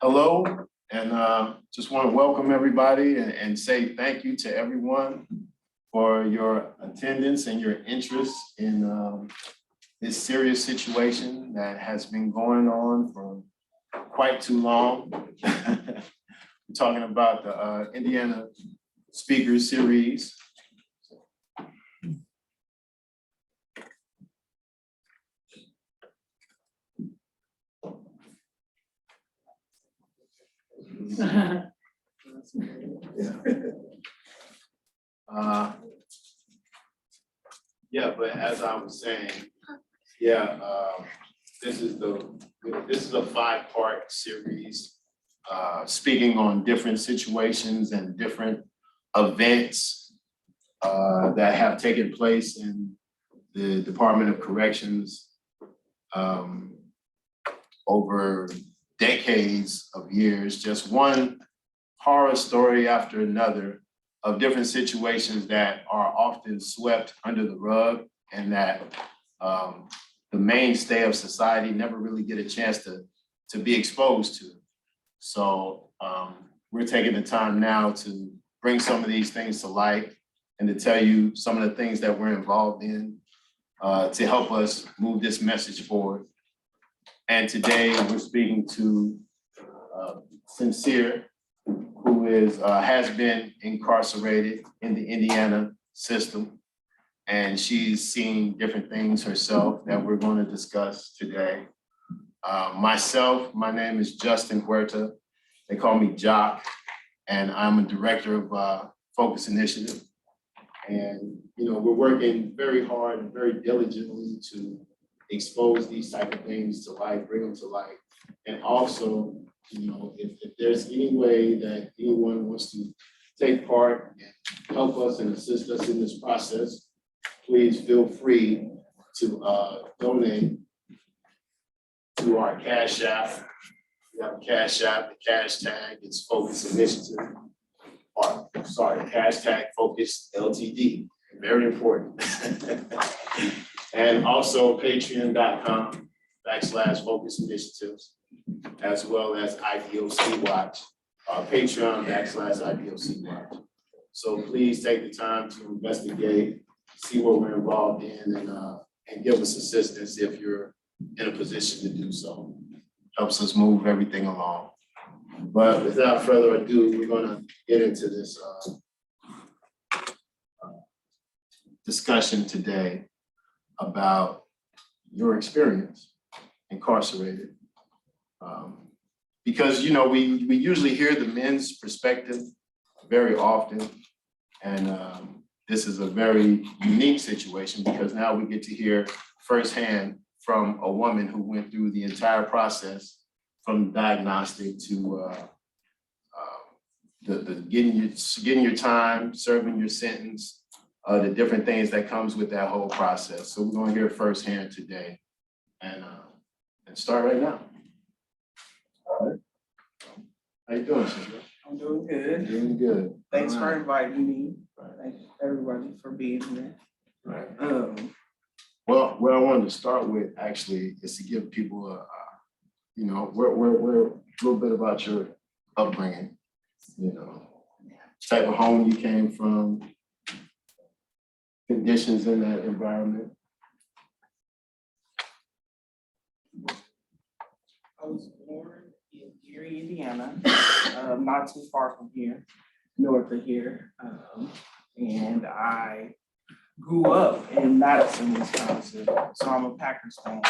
Hello, and just want to welcome everybody and say thank you to everyone for your attendance and your interest in this serious situation that has been going on for quite too long. We're talking about the Indiana Speakers Series. Yeah, but as I was saying, this is a 5-part series speaking on different situations and different events that have taken place in the Department of Corrections over decades of years, just one horror story after another of different situations that are often swept under the rug and that the mainstay of society never really get a chance to be exposed to. So we're taking the time now to bring some of these things to light and to tell you some of the things that we're involved in to help us move this message forward. And today we're speaking to Sincere, who has been incarcerated in the Indiana system. And she's seen different things herself that we're going to discuss today. Myself, my name is Jauston Huerta. They call me Jock, and I'm a director of FOCUS Initiatives. And we're working very hard and very diligently to expose these type of things to light, bring them to light. And also, if there's any way that anyone wants to take part and help us and assist us in this process, please feel free to donate to our Cash App. We have a Cash App, the cash tag, it's FOCUS Initiative. Or, sorry, hashtag FOCUS LTD, very important. And also patreon.com/FOCUS Initiatives, as well as IDOC Watch, Patreon.com/IDOC Watch. So please take the time to investigate, see what we're involved in, and give us assistance if you're in a position to do so. Helps us move everything along. But without further ado, we're going to get into this discussion today about your experience incarcerated. Because we usually hear the men's perspective very often, and this is a very unique situation because now we get to hear firsthand from a woman who went through the entire process from diagnostic to getting your time, serving your sentence, the different things that comes with that whole process. So we're going to hear firsthand today, and start right now. All right. How you doing, Sandra? I'm doing good. Doing good. Thanks for inviting me. Thank everybody for being here. Right. Well, what I wanted to start with actually is to give people a little bit about your upbringing. Type of home you came from, conditions in that environment. I was born in Gary, Indiana, not too far from here, north of here. And I grew up in Madison, Wisconsin, so I'm a Packers fan.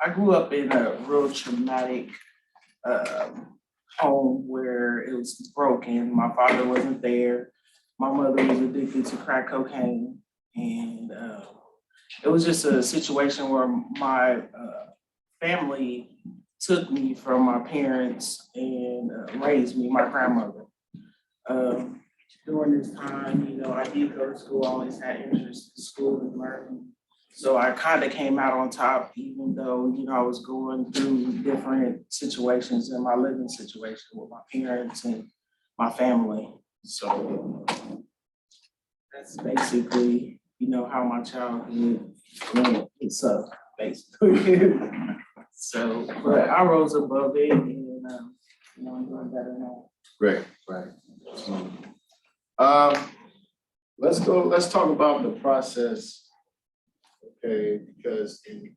I grew up in a real traumatic home where it was broken. My father wasn't there. My mother was addicted to crack cocaine. And it was just a situation where my family took me from my parents and raised me, my grandmother. During this time, I did go to school, always had interest in school and learning. So I kind of came out on top, even though, I was going through different situations in my living situation with my parents and my family. So that's basically, how my childhood went. suck, basically. So, but I rose above it and, you know, I'm doing better now. Great, right. Let's talk about the process, okay, because in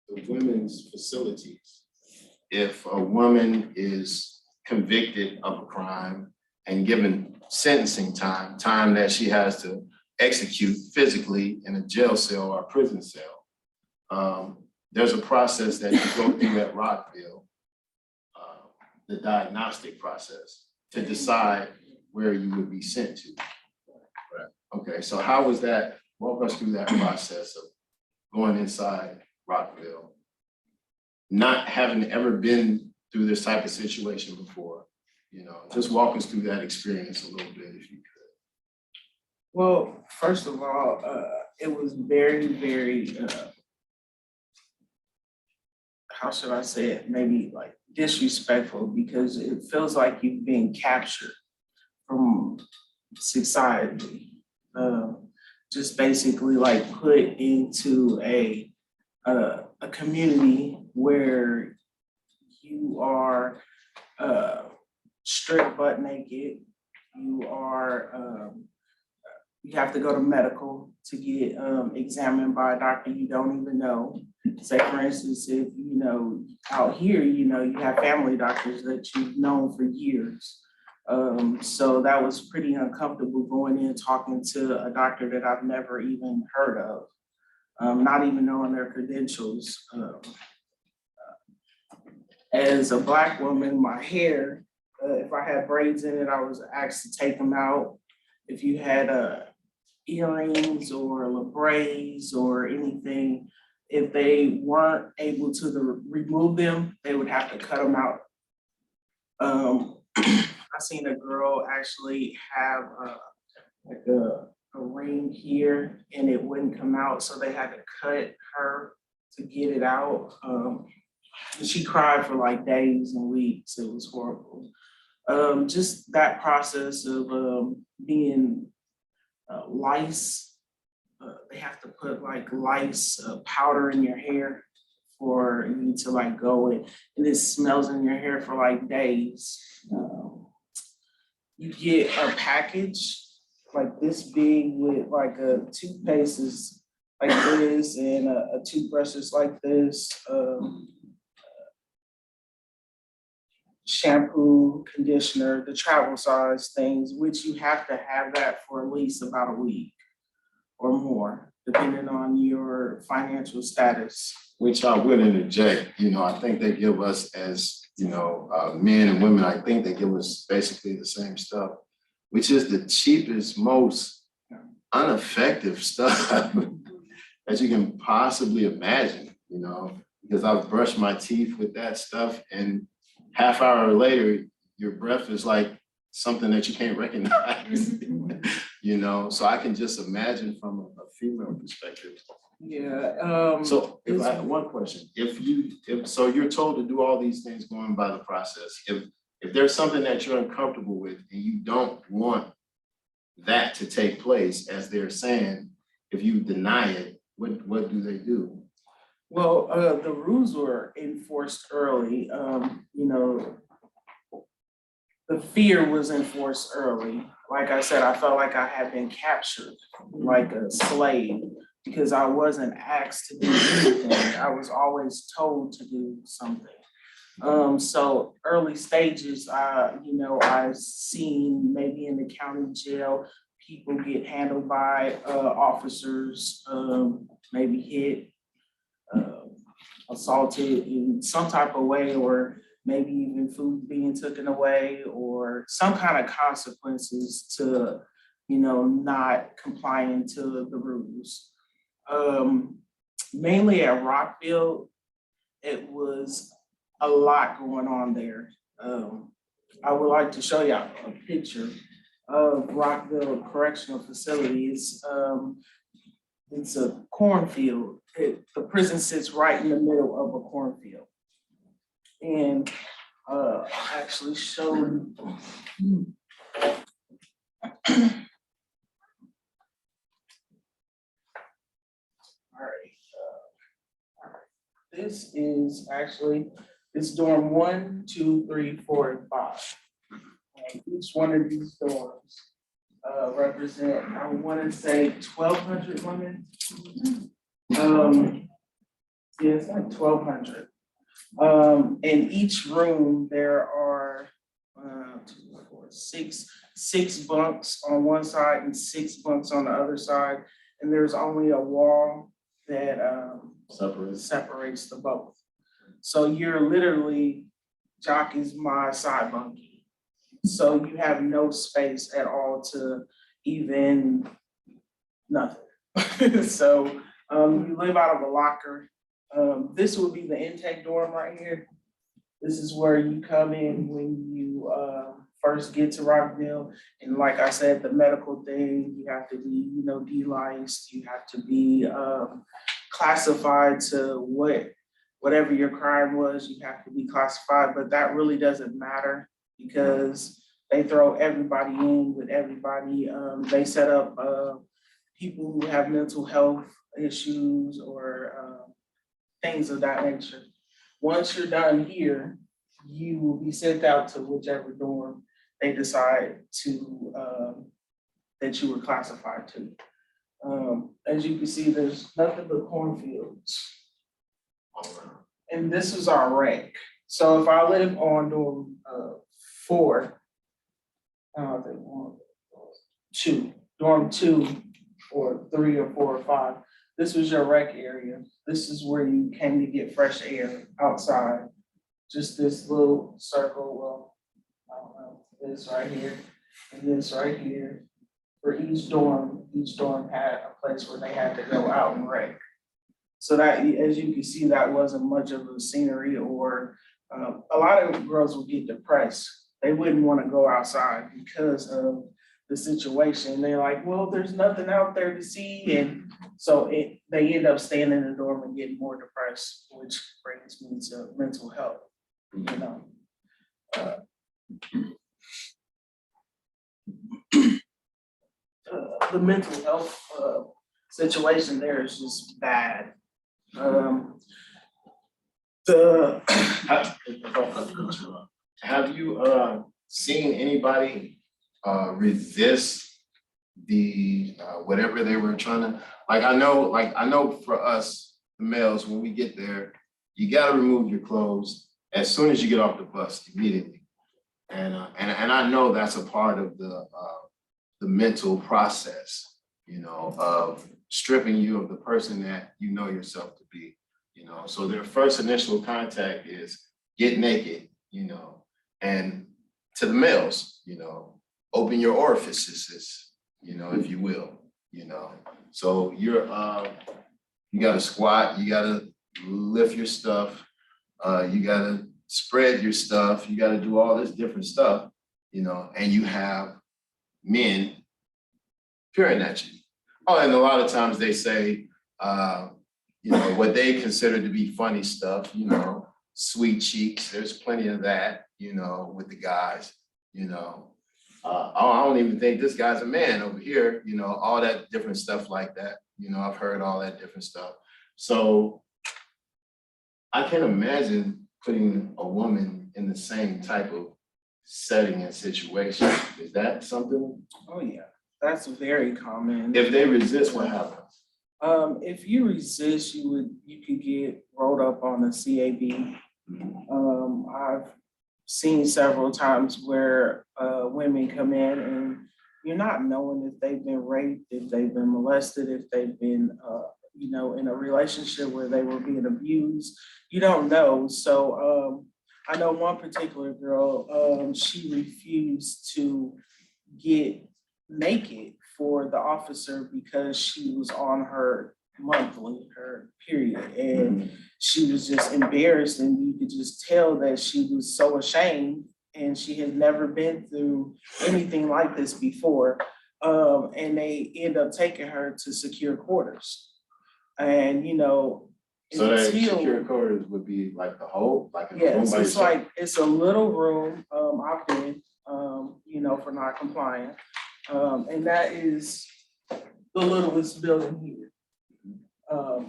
the women's facilities, if a woman is convicted of a crime and given sentencing time that she has to execute physically in a jail cell or a prison cell, there's a process that you go through at Rockville, the diagnostic process, to decide where you would be sent to. Right. Okay, so how was that? Walk us through that process of going inside Rockville, not having ever been through this type of situation before. You know, just walk us through that experience a little bit if you could. Well, first of all, it was very, very, how should I say it? Maybe like disrespectful, because it feels like you've been captured from society. Just basically like put into a community where you are stripped butt naked. You are, you have to go to medical to get examined by a doctor you don't even know. Say for instance, if you know out here, you know, you have family doctors that you've known for years. So that was pretty uncomfortable going in talking to a doctor that I've never even heard of, not even knowing their credentials. As a Black woman, my hair, if I had braids in it, I was asked to take them out. If you had earrings or labraids or anything, if they weren't able to remove them, they would have to cut them out. I seen a girl actually have like a ring here and it wouldn't come out, so they had to cut her to get it out. She cried for like days and weeks. It was horrible. Just that process of being lice. They have to put like lice powder in your hair for you to like go in, and it smells in your hair for like days. You get a package like this big with like a toothpaste like this and a toothbrush is like this. Shampoo, conditioner, the travel size things, which you have to have that for at least about a week or more, depending on your financial status. Which I would interject, you know, I think they give us as, you know, men and women, I think they give us basically the same stuff, which is the cheapest, most ineffective stuff that you can possibly imagine, you know, because I've brushed my teeth with that stuff and half hour later, your breath is like something that you can't recognize, you know? So I can just imagine from a female perspective. Yeah. So if I one question, so you're told to do all these things going by the process. If there's something that you're uncomfortable with and you don't want that to take place, as they're saying, if you deny it, what do they do? Well, the rules were enforced early. You know, the fear was enforced early. Like I said, I felt like I had been captured like a slave because I wasn't asked to do anything. I was always told to do something. So early stages, you know, I've seen maybe in the county jail, people get handled by officers, maybe hit, assaulted in some type of way, or maybe even food being taken away, or some kind of consequences to, you know, not complying to the rules. Mainly at Rockville, it was a lot going on there. I would like to show you a picture of Rockville Correctional Facility. It's a cornfield. The prison sits right in the middle of a cornfield. And I actually showed. All right. this is actually, it's dorm 1, 2, 3, 4, and 5. And each one of these dorms represent, I want to say 1,200 women. Yeah, it's like 1,200. In each room, there are 2, 4, 6 bunks on one side and 6 bunks on the other side. And there's only a wall that separates the both. So you're literally, Jock is my side bunkie. So you have no space at all to even nothing. So you live out of a locker. This would be the intake dorm right here. This is where you come in when you first get to Rockville. And like I said, the medical thing, you have to be, de-licensed, you have to be classified to whatever your crime was, you have to be classified, but that really doesn't matter because they throw everybody in with everybody. They set up people who have mental health issues or things of that nature. Once you're done here, you will be sent out to whichever dorm they decide to that you were classified to. As you can see, there's nothing but cornfields. And this is our rank. So if I live on dorm 4, dorm 2 or 3 or 4 or 5, this was your rec area. This is where you came to get fresh air outside. Just this little circle, well, I don't know, this right here and this right here. For each dorm had a place where they had to go out and rec. So that, as you can see, that wasn't much of a scenery, or a lot of girls would get depressed. They wouldn't want to go outside because of the situation. They're like, well, there's nothing out there to see. And so they end up staying in the dorm and getting more depressed, which brings me to mental health, the mental health situation there is just bad. Have you seen anybody resist the whatever they were trying to, I know for us, the males, when we get there, you got to remove your clothes as soon as you get off the bus immediately. And I know that's a part of the mental process, of stripping you of the person that you know yourself to be, So their first initial contact is get naked, and to the males, open your orifices, if you will, So you gotta squat, you gotta lift your stuff, you gotta spread your stuff, you gotta do all this different stuff, and you have men peering at you. Oh, and a lot of times they say, what they consider to be funny stuff, sweet cheeks, there's plenty of that, with the guys, I don't even think this guy's a man over here, all that different stuff like that. I've heard all that different stuff. So I can imagine putting a woman in the same type of setting and situation. Is that something? Oh yeah, that's very common. If they resist, what happens? If you resist, you could get rolled up on a CAB. I've seen several times where women come in and you're not knowing if they've been raped, if they've been molested, if they've been, in a relationship where they were being abused. You don't know. So I know one particular girl, she refused to get naked for the officer because she was on her monthly, her period, and she was just embarrassed, and you could just tell that she was so ashamed, and she had never been through anything like this before. And they end up taking her to secure quarters. And so that secure quarters would be like the whole, like in a room yes, by it's yourself? like it's a little room. I've been, for not compliant, and that is the littlest building here.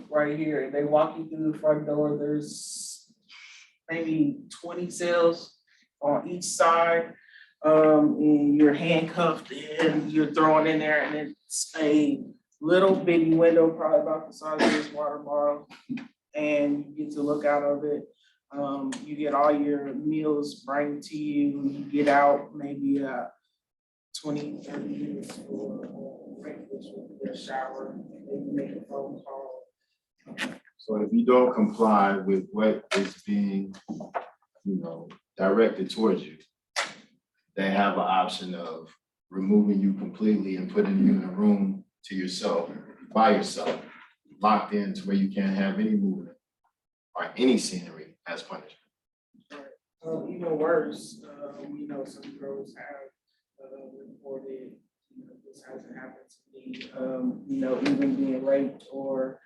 right here, and they walk you through the front door. There's maybe 20 cells on each side. And you're handcuffed and you're thrown in there, and it's a little bitty window, probably about the size of this water bottle, and you get to look out of it. You get all your meals brought to you. You get out maybe 20, 30 minutes for breakfast, get a shower, maybe make a phone call. So if you don't comply with what is being, directed towards you, they have an option of removing you completely and putting you in a room to yourself, by yourself, locked in to where you can't have any movement or any scenery as punishment. Even worse, some girls have reported, this hasn't happened to me, even being raped or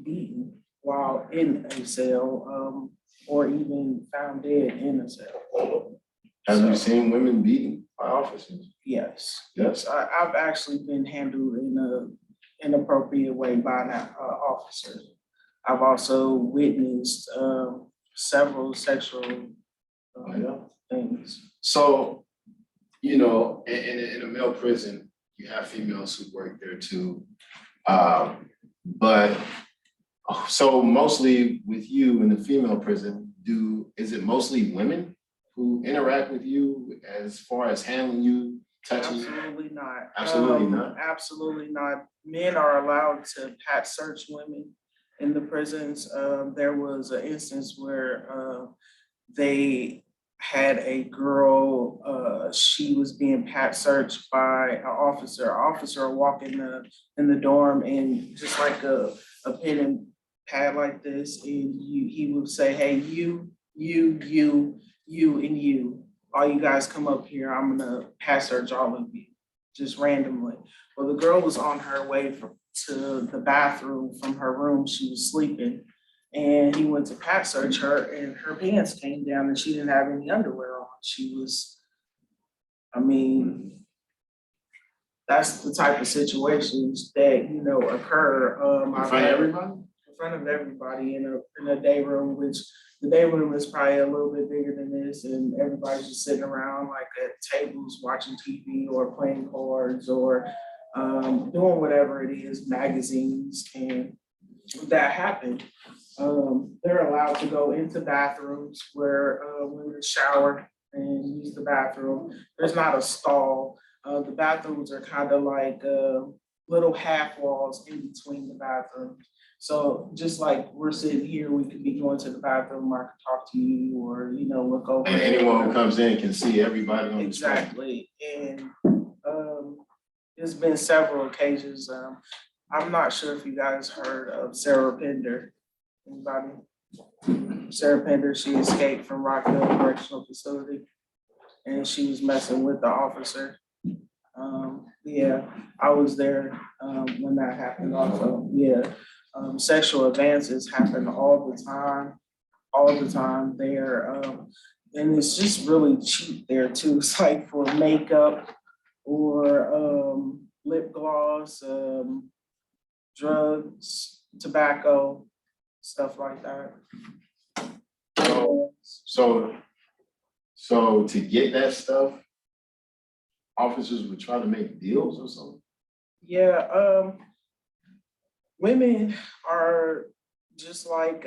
beaten while in a cell, or even found dead in a cell. Have you seen women beaten by officers? Yes. Yes. I've actually been handled in an inappropriate way by an officer. I've also witnessed several sexual things. So, in a male prison, you have females who work there too. But so mostly with you in the female prison, is it mostly women who interact with you as far as handling you, touching you? Absolutely not. Absolutely not. Absolutely not. Men are allowed to pat search women in the prisons. There was an instance where they had a girl, she was being pat searched by an officer. An officer walk in the dorm, and just like a pen and pad like this, and he would say, hey, you, and you, all you guys come up here, I'm gonna pat search all of you, just randomly. Well, the girl was on her way to the bathroom from her room. She was sleeping, and he went to pat search her, and her pants came down and she didn't have any underwear on. That's the type of situations that, occur. In front of everybody? In front of everybody in a day room, which the day room is probably a little bit bigger than this, and everybody's just sitting around like at tables watching TV or playing cards or doing whatever it is, magazines, and that happened. They're allowed to go into bathrooms where women shower and use the bathroom. There's not a stall. The bathrooms are kind of like little half walls in between the bathrooms. So just like we're sitting here, we could be going to the bathroom, or I could talk to you, or, look over. And anyone who comes in can see everybody on the screen. Exactly. And there's been several occasions. I'm not sure if you guys heard of Sarah Pender. Anybody? Sarah Pender, she escaped from Rockville Correctional Facility, and she was messing with the officer. I was there when that happened also. Sexual advances happen all the time there. And it's just really cheap there too. It's like for makeup or lip gloss, drugs, tobacco, stuff like that. So to get that stuff, officers would try to make deals or something? Yeah, women are just like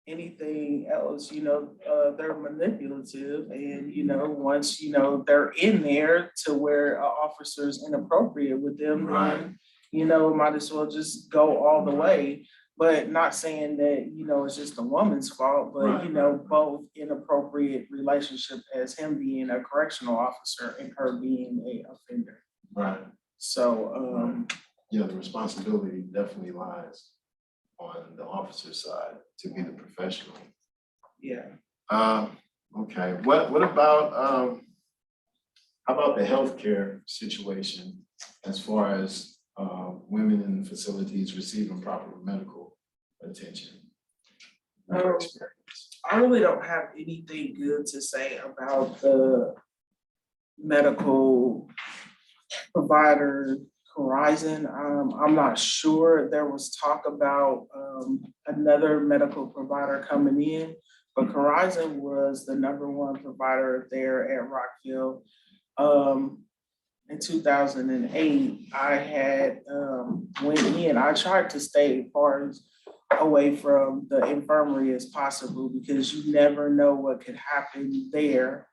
anything else, they're manipulative, and once they're in there to where an officer's inappropriate with them, right, then might as well just go all the way. But not saying that it's just a woman's fault, but right. Both inappropriate relationship as him being a correctional officer and her being a offender. Right. So the responsibility definitely lies on the officer side to be the professional. Yeah. Okay. What about how about the healthcare situation as far as women in facilities receiving proper medical attention? I really don't have anything good to say about the medical provider Horizon, I'm not sure. There was talk about another medical provider coming in, but Horizon was the #1 provider there at Rockville. In 2008, I had went in. I tried to stay far as away from the infirmary as possible because you never know what could happen there.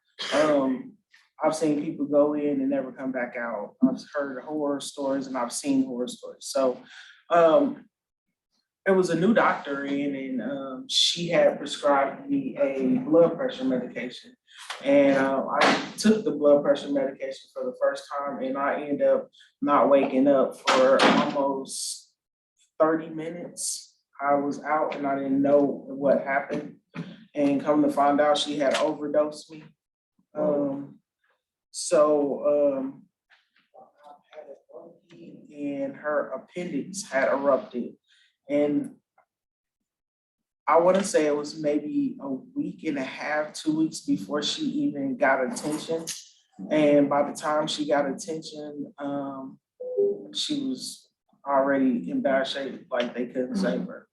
I've seen people go in and never come back out. I've heard horror stories and I've seen horror stories. So there was a new doctor in and she had prescribed me a blood pressure medication. And I took the blood pressure medication for the first time and I ended up not waking up for almost 30 minutes. I was out and I didn't know what happened. And come to find out she had overdosed me. And her appendix had erupted. And I want to say it was maybe a week and a half, 2 weeks before she even got attention. And by the time she got attention, she was already in bad shape, like they couldn't save her.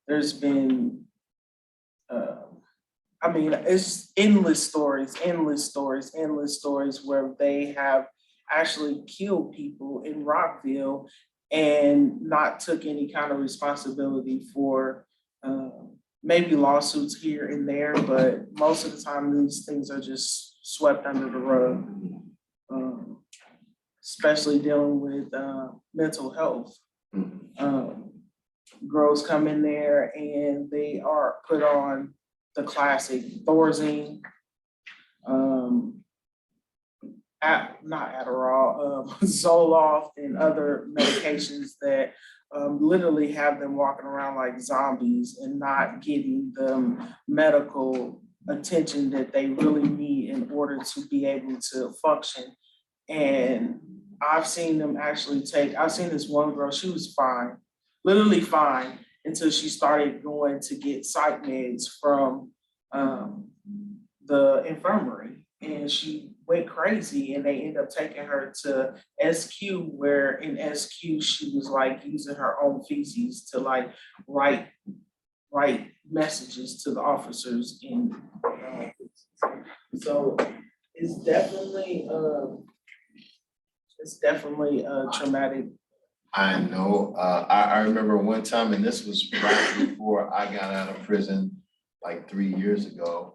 There's been, it's endless stories where they have actually killed people in Rockville and not took any kind of responsibility for maybe lawsuits here and there, but most of the time these things are just swept under the rug, especially dealing with mental health. Girls come in there and they are put on the classic Thorazine, not Adderall, Zoloft and other medications that literally have them walking around like zombies and not getting them medical attention that they really need in order to be able to function. And I've seen them actually I've seen this one girl, she was fine, literally fine, until she started going to get psych meds from the infirmary. And she went crazy and they ended up taking her to SQ, where in SQ, she was like using her own feces to like write messages to the officers. So it's definitely traumatic. I know. I remember one time, and this was right before I got out of prison, like 3 years ago.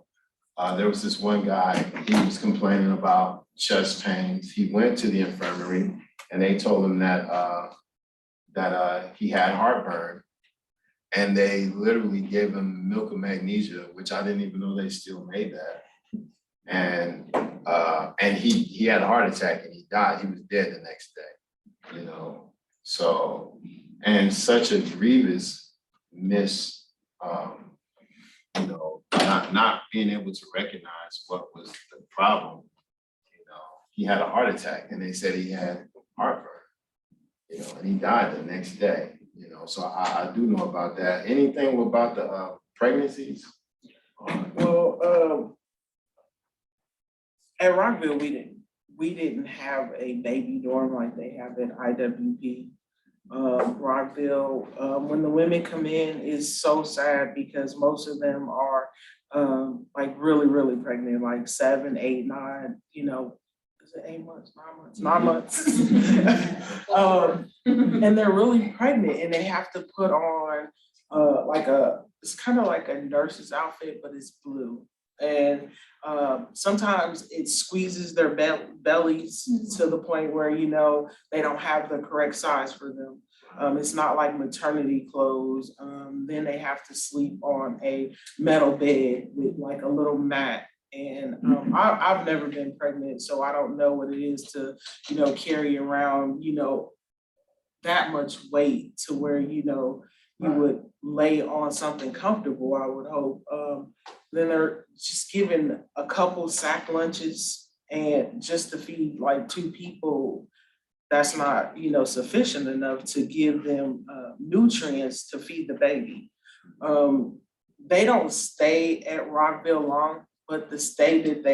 There was this one guy, he was complaining about chest pains. He went to the infirmary and they told him that he had heartburn. And they literally gave him milk of magnesia, which I didn't even know they still made that. And he had a heart attack and he died. He was dead the next day, you know. So, and such a grievous not being able to recognize what was the problem. You know, he had a heart attack and they said he had heartburn, you know, and he died the next day, you know. So I do know about that. Anything about the pregnancies? Well, at Rockville, we didn't have a baby dorm like they have at IWP. Rockville, when the women come in, is so sad because most of them are like really, really pregnant, like 7, 8, 9, you know, is it 8 months, 9 months, 9 months. And they're really pregnant and they have to put on it's kind of like a nurse's outfit, but it's blue. And sometimes it squeezes their bellies to the point where, you know, they don't have the correct size for them. It's not like maternity clothes. Then they have to sleep on a metal bed with like a little mat. And I've never been pregnant, so I don't know what it is to, you know, carry around, you know, that much weight to where, you know, you would lay on something comfortable, I would hope. Then they're just given a couple sack lunches and just to feed like 2 people, that's not, you know, sufficient enough to give them nutrients to feed the baby. They don't stay at Rockville long, but the stay that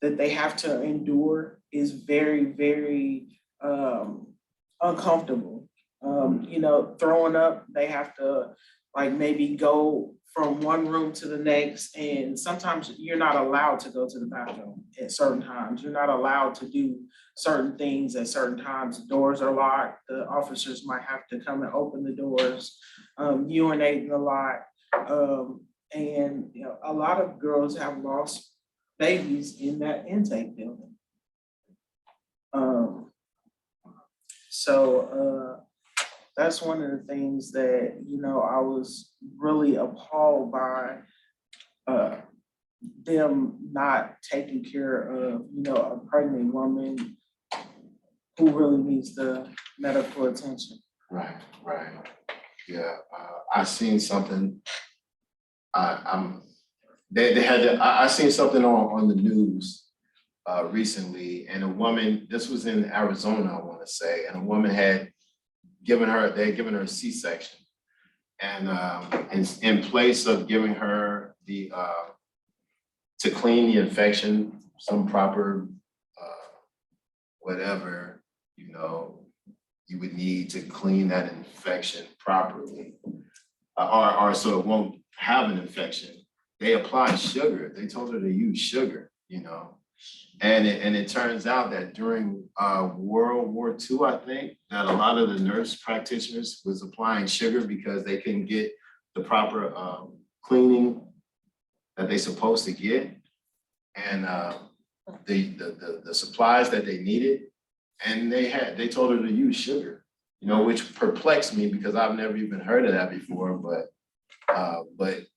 they have to endure is very, very uncomfortable. You know, throwing up, they have to like maybe go from one room to the next. And sometimes you're not allowed to go to the bathroom at certain times. You're not allowed to do certain things at certain times. The doors are locked. The officers might have to come and open the doors, urinating a lot. And you know, a lot of girls have lost babies in that intake building. So that's one of the things that, you know, I was really appalled by them not taking care of, you know, a pregnant woman who really needs the medical attention. Right. Yeah, I seen something. I seen something on the news recently, and a woman, this was in Arizona, I want to say, and a woman had given her a C-section. And in place of giving her the to clean the infection, some proper whatever, you know, you would need to clean that infection properly, or so it won't have an infection. They applied sugar. They told her to use sugar, you know. And it turns out that during World War II, I think, that a lot of the nurse practitioners was applying sugar because they couldn't get the proper cleaning that they're supposed to get, and the supplies that they needed, and they told her to use sugar, you know, which perplexed me because I've never even heard of that before, but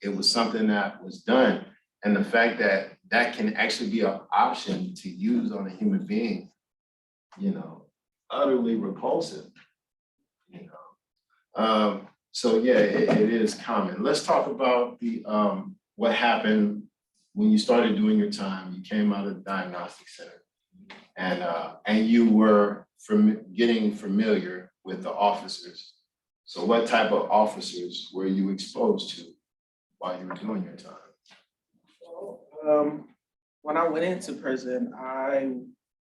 it was something that was done. And the fact that that can actually be an option to use on a human being, you know, utterly repulsive, you know. So yeah, it is common. Let's talk about the what happened when you started doing your time. You came out of the diagnostic center, and you were getting familiar with the officers. So what type of officers were you exposed to while you were doing your time? When I went into prison, I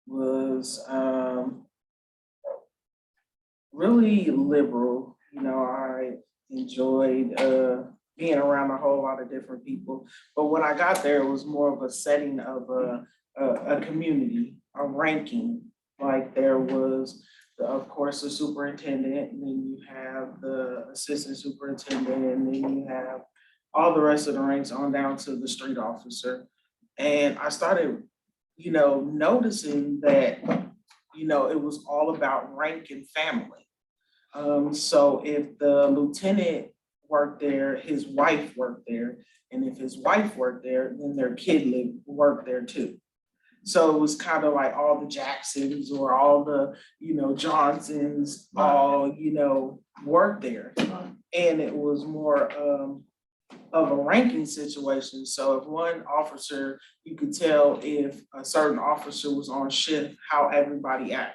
was really liberal. You know, I enjoyed being around a whole lot of different people. But when I got there, it was more of a setting of a community, a ranking. Like there was, of course, the superintendent, and then you have the assistant superintendent, and then you have all the rest of the ranks on down to the street officer. And I started, you know, noticing that, you know, it was all about rank and family. So if the lieutenant worked there, his wife worked there, and if his wife worked there, then their kid worked there too. So it was kind of like all the Jacksons or all the, you know, Johnsons, all, you know, worked there. And it was more of a ranking situation. So if one officer, you could tell if a certain officer was on shift, how everybody acted.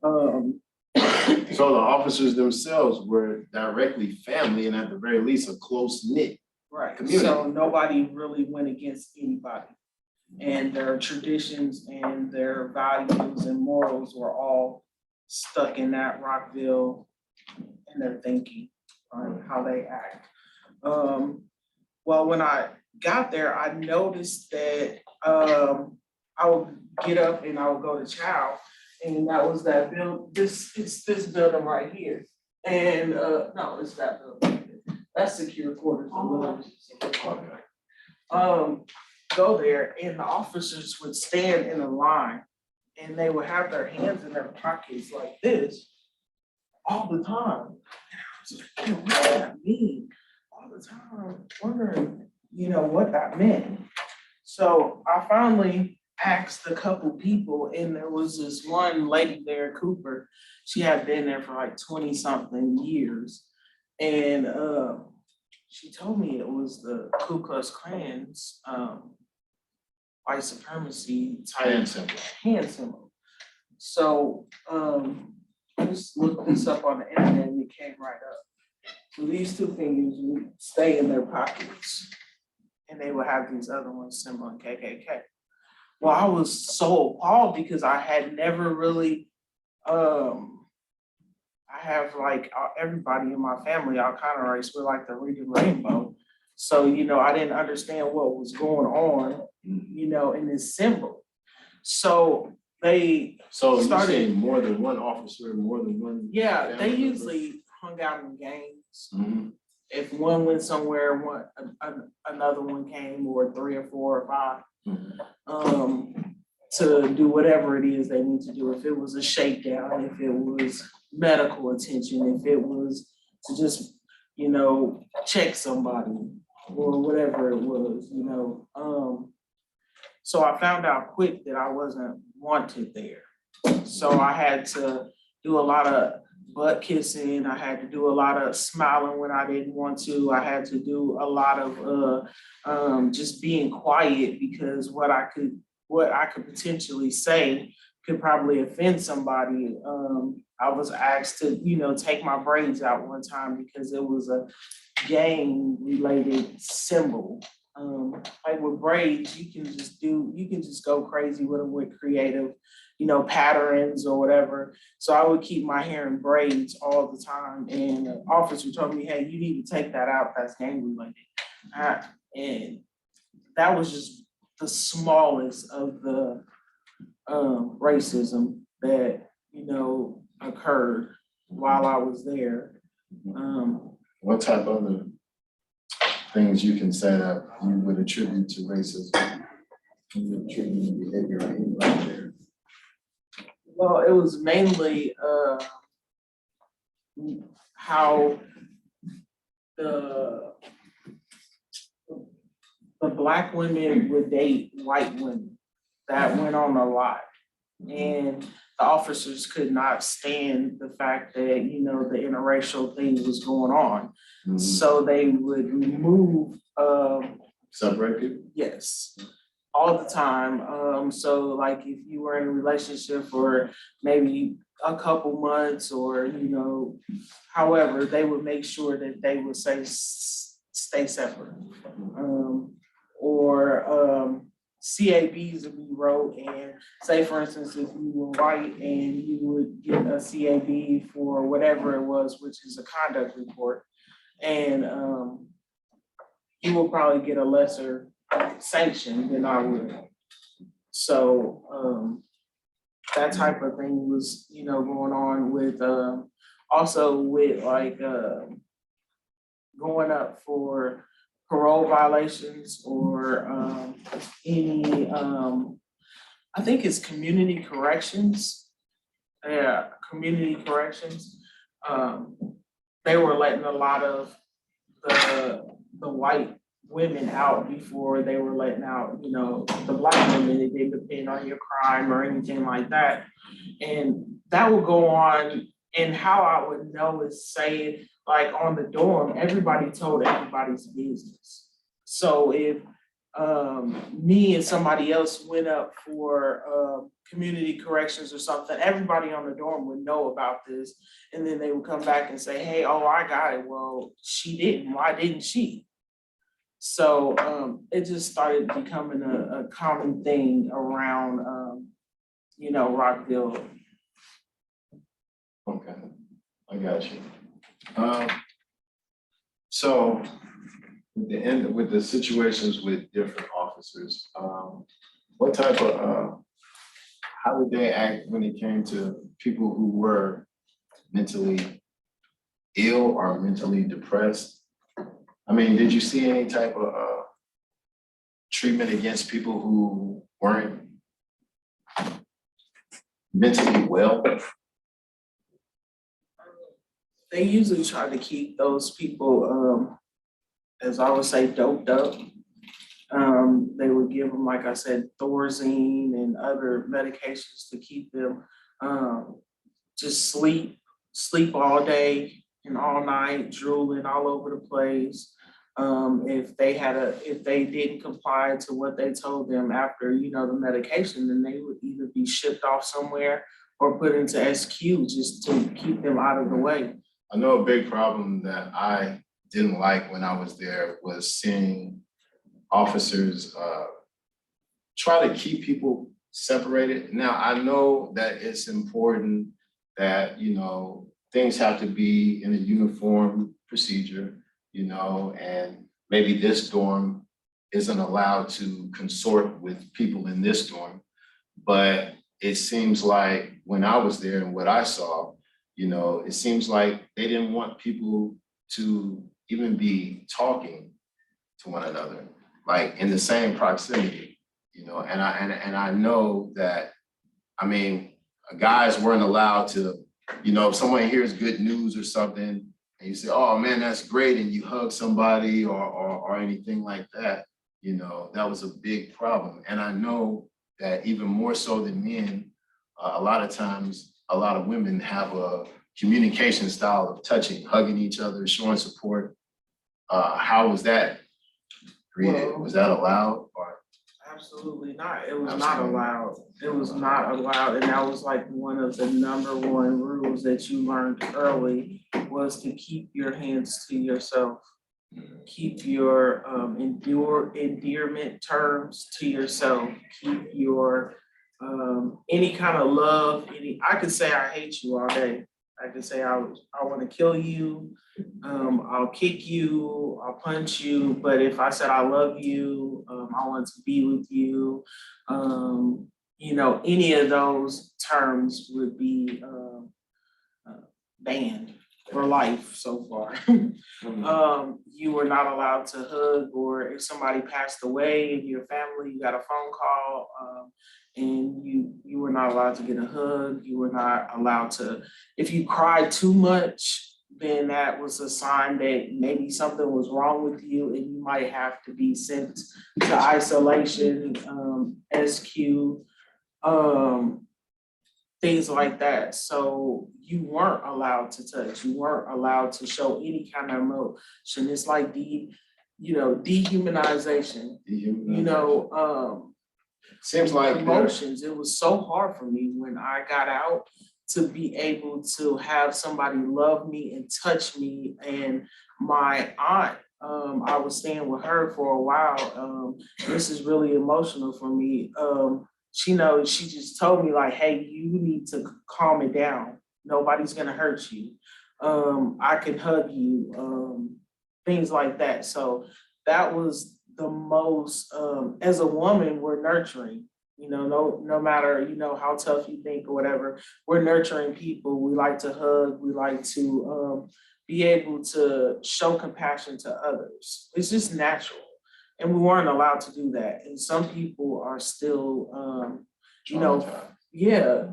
So the officers themselves were directly family, and at the very least, a close-knit community. So nobody really went against anybody. And their traditions and their values and morals were all stuck in that Rockville and their thinking on how they act. Well, when I got there, I noticed that I would get up and I would go to chow, and that was that building. It's this building right here, and no, it's that building. That's secure quarters. Go there, and the officers would stand in a line, and they would have their hands in their pockets like this all the time. And I was like, what does that mean? All the time, wondering, you know, what that meant. So I finally asked a couple people, and there was this one lady there, Cooper. She had been there for like 20-something years, and she told me it was the Ku Klux Klan's white supremacy type hand symbol. So I just looked this up on the internet, and it came right up. So these two fingers would stay in their pockets, and they would have these other ones symboling KKK. Well, I was so appalled because I had never really I have like everybody in my family, all kind of race, we're like the reading rainbow. So, you know, I didn't understand what was going on, you know, in this symbol. So they So you started, saying more than one officer, more than one? yeah, family they member? usually hung out in gangs. Mhm. If one went somewhere, another one came, or 3 or 4 or 5, to do whatever it is they need to do. If it was a shakedown, if it was medical attention, if it was to just, you know, check somebody or whatever it was, you know. So I found out quick that I wasn't wanted there. So I had to do a lot of butt kissing. I had to do a lot of smiling when I didn't want to. I had to do a lot of just being quiet, because what I could potentially say could probably offend somebody. I was asked to, you know, take my braids out one time because it was a gang related symbol. Like with braids, you can just go crazy with them with creative, you know, patterns or whatever. So I would keep my hair in braids all the time. And the officer told me, hey, you need to take that out. That's gang related. And that was just the smallest of the racism that, you know, occurred while I was there. What type of other things you can say that you would attribute to racism? You would attribute behavior right there. Well, it was mainly how the Black women would date white women. That went on a lot. And the officers could not stand the fact that, you know, the interracial thing was going on. So they would remove Separate people? yes, all the time. So like if you were in a relationship for maybe a couple months, or, you know, however, they would make sure that they would say stay separate. Or CABs would be wrote, and say for instance, if you were white and you would get a CAB for whatever it was, which is a conduct report, and you will probably get a lesser sanction than I would. So that type of thing was, you know, going on with also with like going up for parole violations, or any I think it's community corrections. Yeah, community corrections. They were letting a lot of the white women out before they were letting out, you know, the Black women. It didn't depend on your crime or anything like that. And that would go on. And how I would know is saying, like on the dorm, everybody told everybody's business. So if me and somebody else went up for community corrections or something, everybody on the dorm would know about this. And then they would come back and say, hey, oh, I got it. Well, she didn't. Why didn't she? So it just started becoming a common thing around, you know, Rockville. Okay, I got you. So with the situations with different officers, what type of how did they act when it came to people who were mentally ill or mentally depressed? I mean, did you see any type of treatment against people who weren't mentally well? They usually try to keep those people, as I would say, doped up. They would give them, like I said, Thorazine and other medications to keep them just sleep all day and all night, drooling all over the place. If they didn't comply to what they told them after, you know, the medication, then they would either be shipped off somewhere or put into SQ just to keep them out of the way. I know a big problem that I didn't like when I was there was seeing officers try to keep people separated. Now, I know that it's important that, you know, things have to be in a uniform procedure, you know, and maybe this dorm isn't allowed to consort with people in this dorm. But it seems like when I was there and what I saw, you know, it seems like they didn't want people to even be talking to one another, like in the same proximity, you know, and I know that, I mean, guys weren't allowed to, you know, if someone hears good news or something, and you say, oh man, that's great, and you hug somebody or anything like that, you know, that was a big problem. And I know that even more so than men, a lot of times, a lot of women have a communication style of touching, hugging each other, showing support. How was that greeted? Well, Was that allowed? Or absolutely not. It was not Absolutely. allowed. It was not allowed. And that was like one of the number one rules that you learned early, was to keep your hands to yourself. Keep your endearment terms to yourself. Keep your any kind of love. I could say I hate you all day. I could say I want to kill you. I'll kick you. I'll punch you. But if I said I love you, I want to be with you. You know, any of those terms would be banned for life so far. You were not allowed to hug, or if somebody passed away in your family, you got a phone call, and you were not allowed to get a hug. You were not allowed to, if you cried too much, then that was a sign that maybe something was wrong with you and you might have to be sent to isolation, SQ, things like that. So you weren't allowed to touch. You weren't allowed to show any kind of emotion. It's like dehumanization. You know, seems like emotions. It was so hard for me when I got out to be able to have somebody love me and touch me. And my aunt, I was staying with her for a while. This is really emotional for me. She just told me like, hey, you need to calm it down. Nobody's gonna hurt you. I can hug you, things like that. So that was the most, as a woman, we're nurturing, you know, no matter, you know, how tough you think or whatever, we're nurturing people. We like to hug, we like to be able to show compassion to others. It's just natural. And we weren't allowed to do that. And some people are still,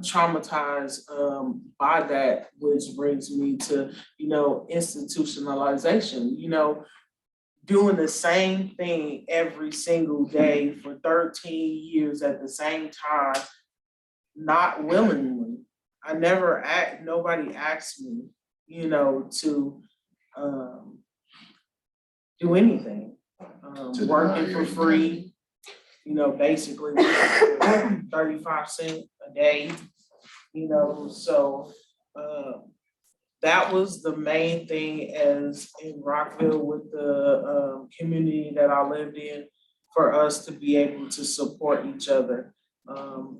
traumatized by that, which brings me to, you know, institutionalization, you know, doing the same thing every single day for 13 years at the same time, not willingly. Nobody asked me, you know, to do anything. Working for free, you know, basically 35 cents a day, you know, so that was the main thing as in Rockville with the community that I lived in, for us to be able to support each other.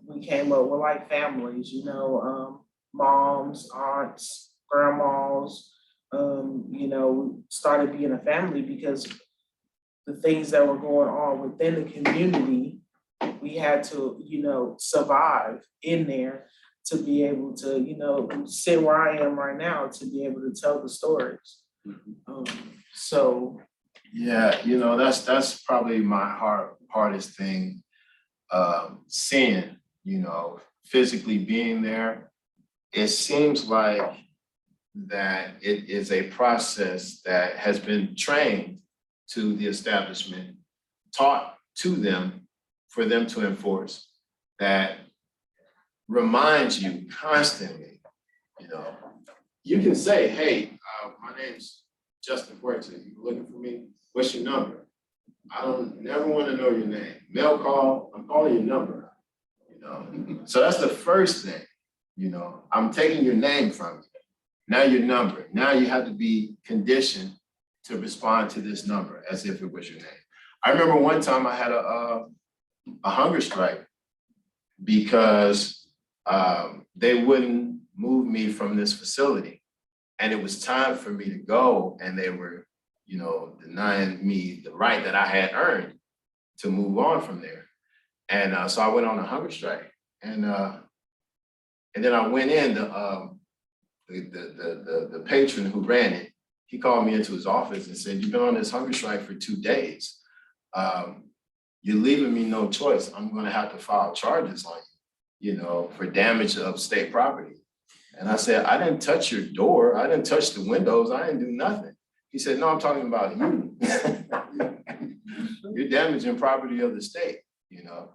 We came up with like families, you know, moms, aunts, grandmas, you know, we started being a family because the things that were going on within the community, we had to, you know, survive in there to be able to, you know, sit where I am right now to be able to tell the stories. So. Yeah, you know, that's probably my hardest thing, seeing, you know, physically being there. It seems like that it is a process that has been trained to the establishment, taught to them for them to enforce, that reminds you constantly, you know, you can say, hey, my name's Justin Huerta, you looking for me? What's your number? I don't never want to know your name. Mail call, I'm calling your number, you know? So that's the first thing, you know, I'm taking your name from you. Now your number, now you have to be conditioned to respond to this number as if it was your name. I remember one time I had a hunger strike because they wouldn't move me from this facility. And it was time for me to go, and they were, you know, denying me the right that I had earned to move on from there. And so I went on a hunger strike. And then I went in, the patron who ran it, he called me into his office and said, "You've been on this hunger strike for 2 days. You're leaving me no choice. I'm gonna have to file charges on you, you know, for damage of state property." And I said, "I didn't touch your door. I didn't touch the windows. I didn't do nothing." He said, "No, I'm talking about you. You're damaging property of the state, you know.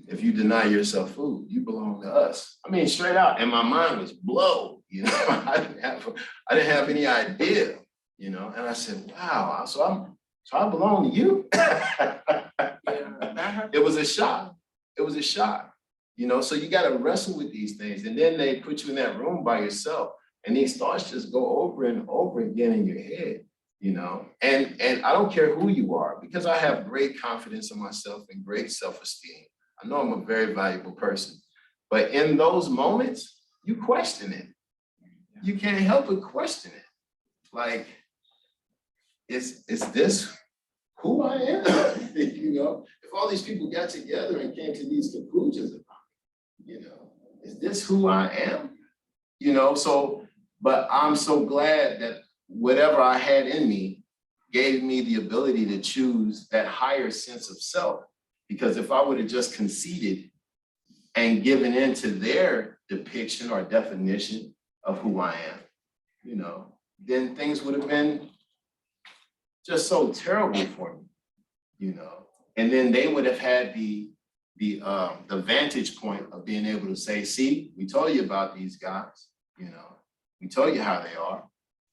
If you deny yourself food, you belong to us." I mean, straight out. And my mind was blown, you know. I didn't have any idea, you know. And I said, "Wow, so I belong to you?" It was a shock. It was a shock. You know, so you got to wrestle with these things. And then they put you in that room by yourself. And these thoughts just go over and over again in your head, you know. And I don't care who you are, because I have great confidence in myself and great self-esteem. I know I'm a very valuable person. But in those moments, you question it. You can't help but question it. Like, is this who I am? You know, if all these people got together and came to these conclusions about me, you know, is this who I am? You know, so, but I'm so glad that whatever I had in me gave me the ability to choose that higher sense of self. Because if I would have just conceded and given in to their depiction or definition of who I am, you know, then things would have been just so terrible for me, you know. And then they would have had the vantage point of being able to say, "See, we told you about these guys, you know, we told you how they are,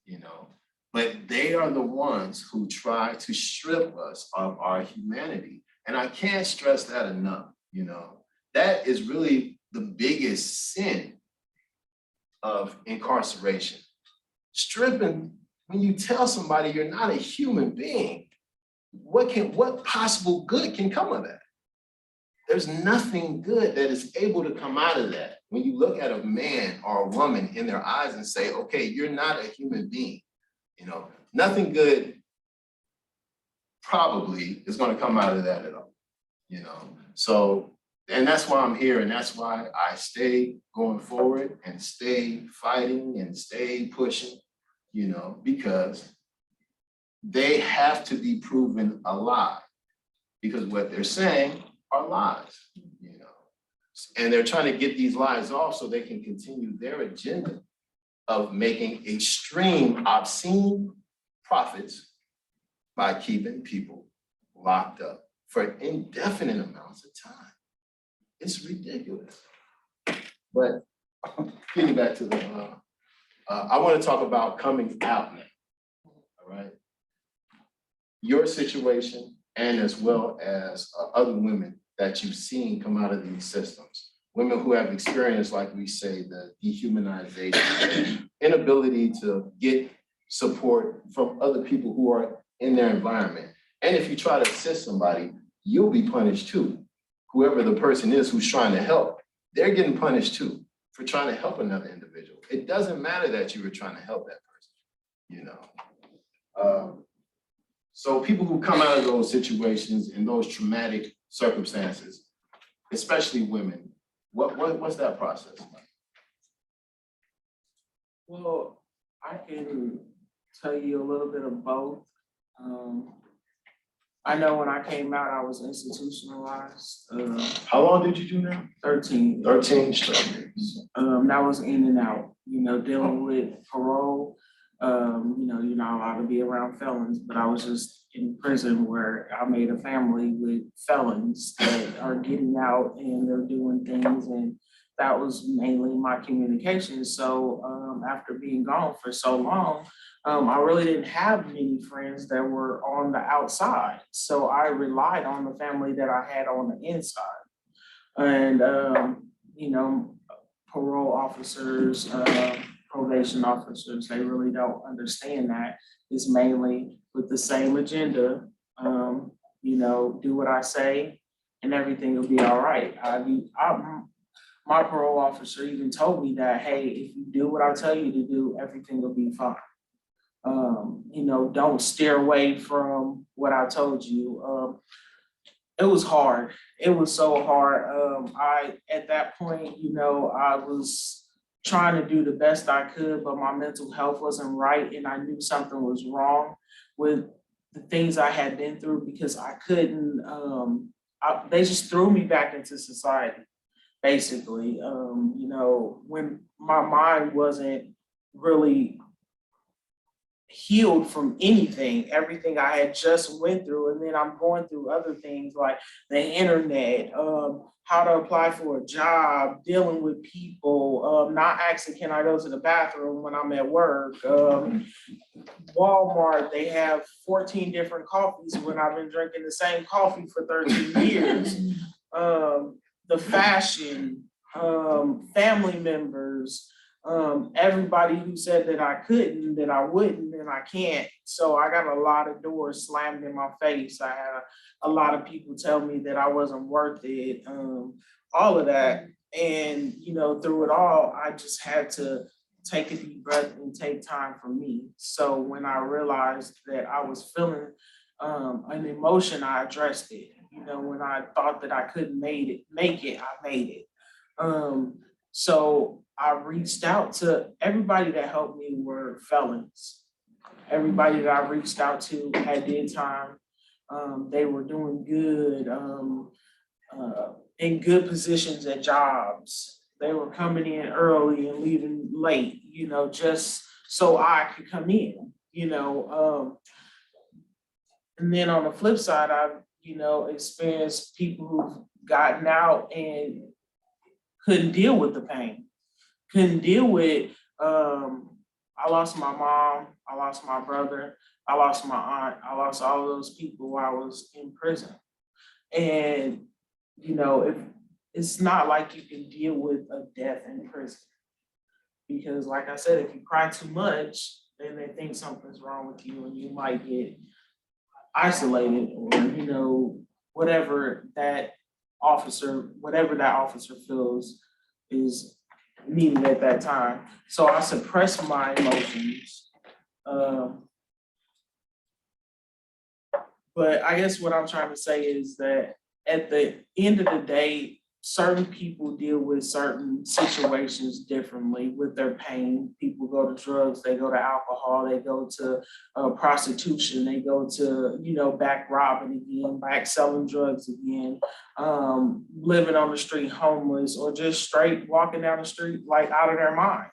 you know." But they are the ones who try to strip us of our humanity. And I can't stress that enough, you know. That is really the biggest sin of incarceration. Stripping, when you tell somebody you're not a human being, what possible good can come of that? There's nothing good that is able to come out of that. When you look at a man or a woman in their eyes and say, "Okay, you're not a human being," you know, nothing good probably is going to come out of that at all, you know. So, and that's why I'm here, and that's why I stay going forward and stay fighting and stay pushing, you know, because they have to be proven a lie, because what they're saying are lies, you know. And they're trying to get these lies off so they can continue their agenda of making extreme, obscene profits by keeping people locked up for indefinite amounts of time. It's ridiculous. But getting back to the, I want to talk about coming out now, all right? Your situation, and as well as other women that you've seen come out of these systems, women who have experienced, like we say, the dehumanization, inability to get support from other people who are in their environment. And if you try to assist somebody, you'll be punished too. Whoever the person is who's trying to help, they're getting punished too for trying to help another individual. It doesn't matter that you were trying to help that person, you know. So people who come out of those situations and those traumatic circumstances, especially women, what's that process like? Well, I can tell you a little bit of both. I know when I came out, I was institutionalized. How long did you do now? 13. 13 straight years. That was in and out, you know, dealing with parole. You know, you're not allowed to be around felons, but I was just in prison where I made a family with felons that are getting out and they're doing things, and that was mainly my communication. So after being gone for so long, I really didn't have many friends that were on the outside. So I relied on the family that I had on the inside. And, you know, parole officers, probation officers, they really don't understand that. It's mainly with the same agenda, you know, do what I say and everything will be all right. my parole officer even told me that, hey, if you do what I tell you to do, everything will be fine. You know, don't steer away from what I told you. It was hard. It was so hard. At that point, you know, I was trying to do the best I could, but my mental health wasn't right. And I knew something was wrong with the things I had been through because I couldn't, they just threw me back into society, basically. You know, when my mind wasn't really healed from everything I had just went through. And then I'm going through other things like the internet, how to apply for a job, dealing with people, not asking, can I go to the bathroom when I'm at work? Walmart, they have 14 different coffees when I've been drinking the same coffee for 13 years. The fashion, family members, everybody who said that I couldn't, that I wouldn't, and I can't. So I got a lot of doors slammed in my face. I had a lot of people tell me that I wasn't worth it, all of that. And, you know, through it all, I just had to take a deep breath and take time for me. So when I realized that I was feeling an emotion, I addressed it. You know, when I thought that I couldn't make it, I made it. So I reached out to everybody that helped me were felons. Everybody that I reached out to at did time. They were doing good, in good positions at jobs. They were coming in early and leaving late, you know, just so I could come in, you know. And then on the flip side, I've, you know, experienced people who've gotten out and couldn't deal with the pain, couldn't deal with, I lost my mom, I lost my brother, I lost my aunt, I lost all those people while I was in prison. And, you know, if it's not like you can deal with a death in prison. Because like I said, if you cry too much, then they think something's wrong with you and you might get isolated or, you know, whatever that officer feels is needed at that time. So I suppress my emotions. But I guess what I'm trying to say is that at the end of the day, certain people deal with certain situations differently with their pain. People go to drugs, they go to alcohol, they go to prostitution, they go to, you know, back robbing again, back selling drugs again, living on the street homeless, or just straight walking down the street like out of their mind.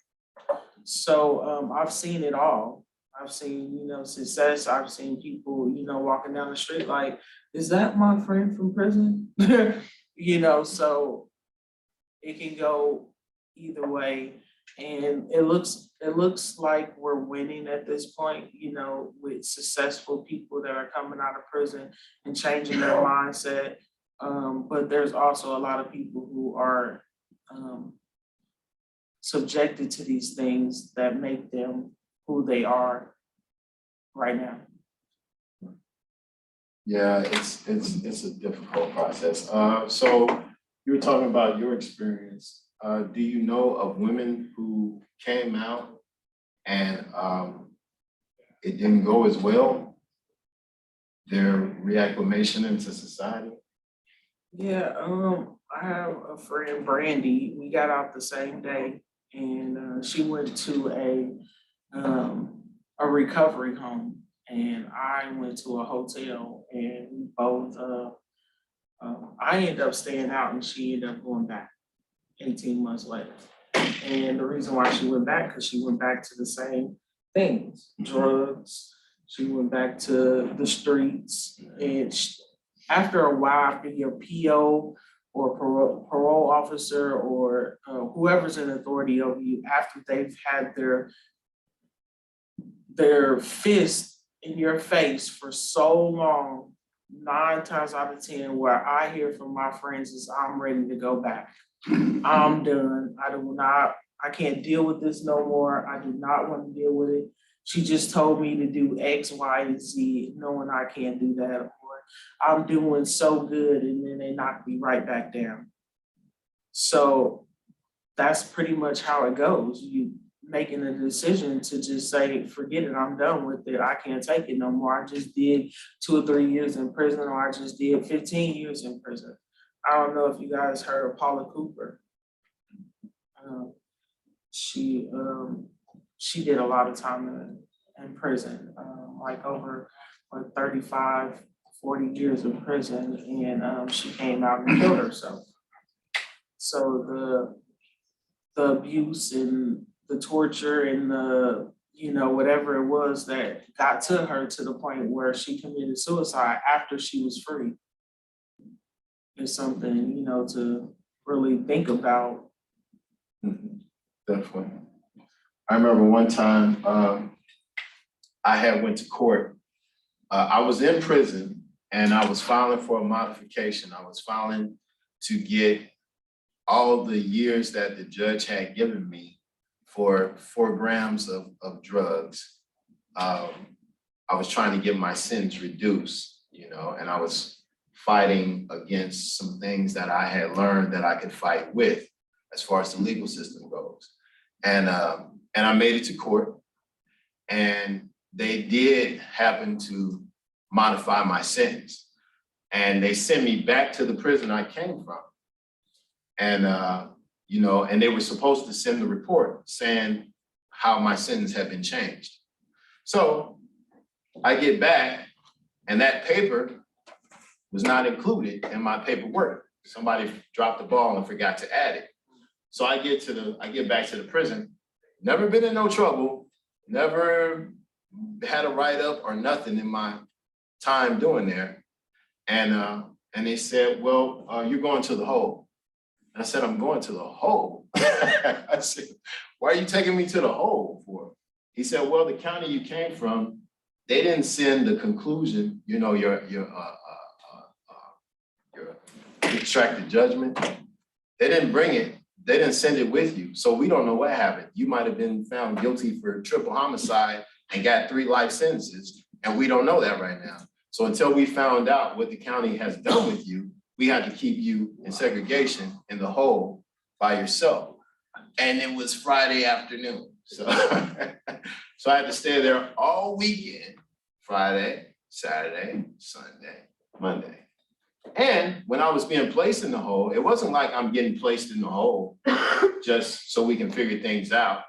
So I've seen it all. I've seen, you know, success. I've seen people, you know, walking down the street like, is that my friend from prison? You know, so it can go either way. And it looks like we're winning at this point, you know, with successful people that are coming out of prison and changing their mindset. But there's also a lot of people who are subjected to these things that make them who they are right now. Yeah, it's a difficult process. So you were talking about your experience. Do you know of women who came out and it didn't go as well, their reacclimation into society? Yeah, I have a friend, Brandy. We got out the same day, and she went to a recovery home, and I went to a hotel, and we both. I ended up staying out, and she ended up going back 18 months later. And the reason why she went back, because she went back to the same things, drugs. She went back to the streets, and after a while, after your PO or parole officer or whoever's in authority over you, after they've had their fist in your face for so long, 9 times out of 10, where I hear from my friends is I'm ready to go back. I'm done. I can't deal with this no more. I do not want to deal with it. She just told me to do X, Y, and Z, knowing I can't do that. Or I'm doing so good, and then they knock me right back down. So that's pretty much how it goes. You making a decision to just say, forget it, I'm done with it. I can't take it no more. I just did 2 or 3 years in prison, or I just did 15 years in prison. I don't know if you guys heard of Paula Cooper. She did a lot of time in prison, like over 35, 40 years in prison, and she came out and killed herself. So the abuse and the torture and the, whatever it was that got to her to the point where she committed suicide after she was free is something, to really think about. Definitely. I remember one time I had went to court. I was in prison and I was filing for a modification. I was filing to get all the years that the judge had given me for 4 grams of drugs. I was trying to get my sentence reduced, and I was fighting against some things that I had learned that I could fight with as far as the legal system goes. And I made it to court, and they did happen to modify my sentence. And they sent me back to the prison I came from. And, and they were supposed to send the report saying how my sentence had been changed. So I get back, and that paper was not included in my paperwork. Somebody dropped the ball and forgot to add it. So I get back to the prison, never been in no trouble, never had a write-up or nothing in my time doing there. And they said, well, you're going to the hole. And I said, I'm going to the hole. I said, why are you taking me to the hole for? He said, well, the county you came from, they didn't send the conclusion, your extracted judgment. They didn't bring it. They didn't send it with you. So we don't know what happened. You might have been found guilty for triple homicide and got 3 life sentences. And we don't know that right now. So until we found out what the county has done with you, we had to keep you in segregation in the hole by yourself. And it was Friday afternoon. So, so I had to stay there all weekend, Friday, Saturday, Sunday, Monday. And when I was being placed in the hole, it wasn't like I'm getting placed in the hole just so we can figure things out.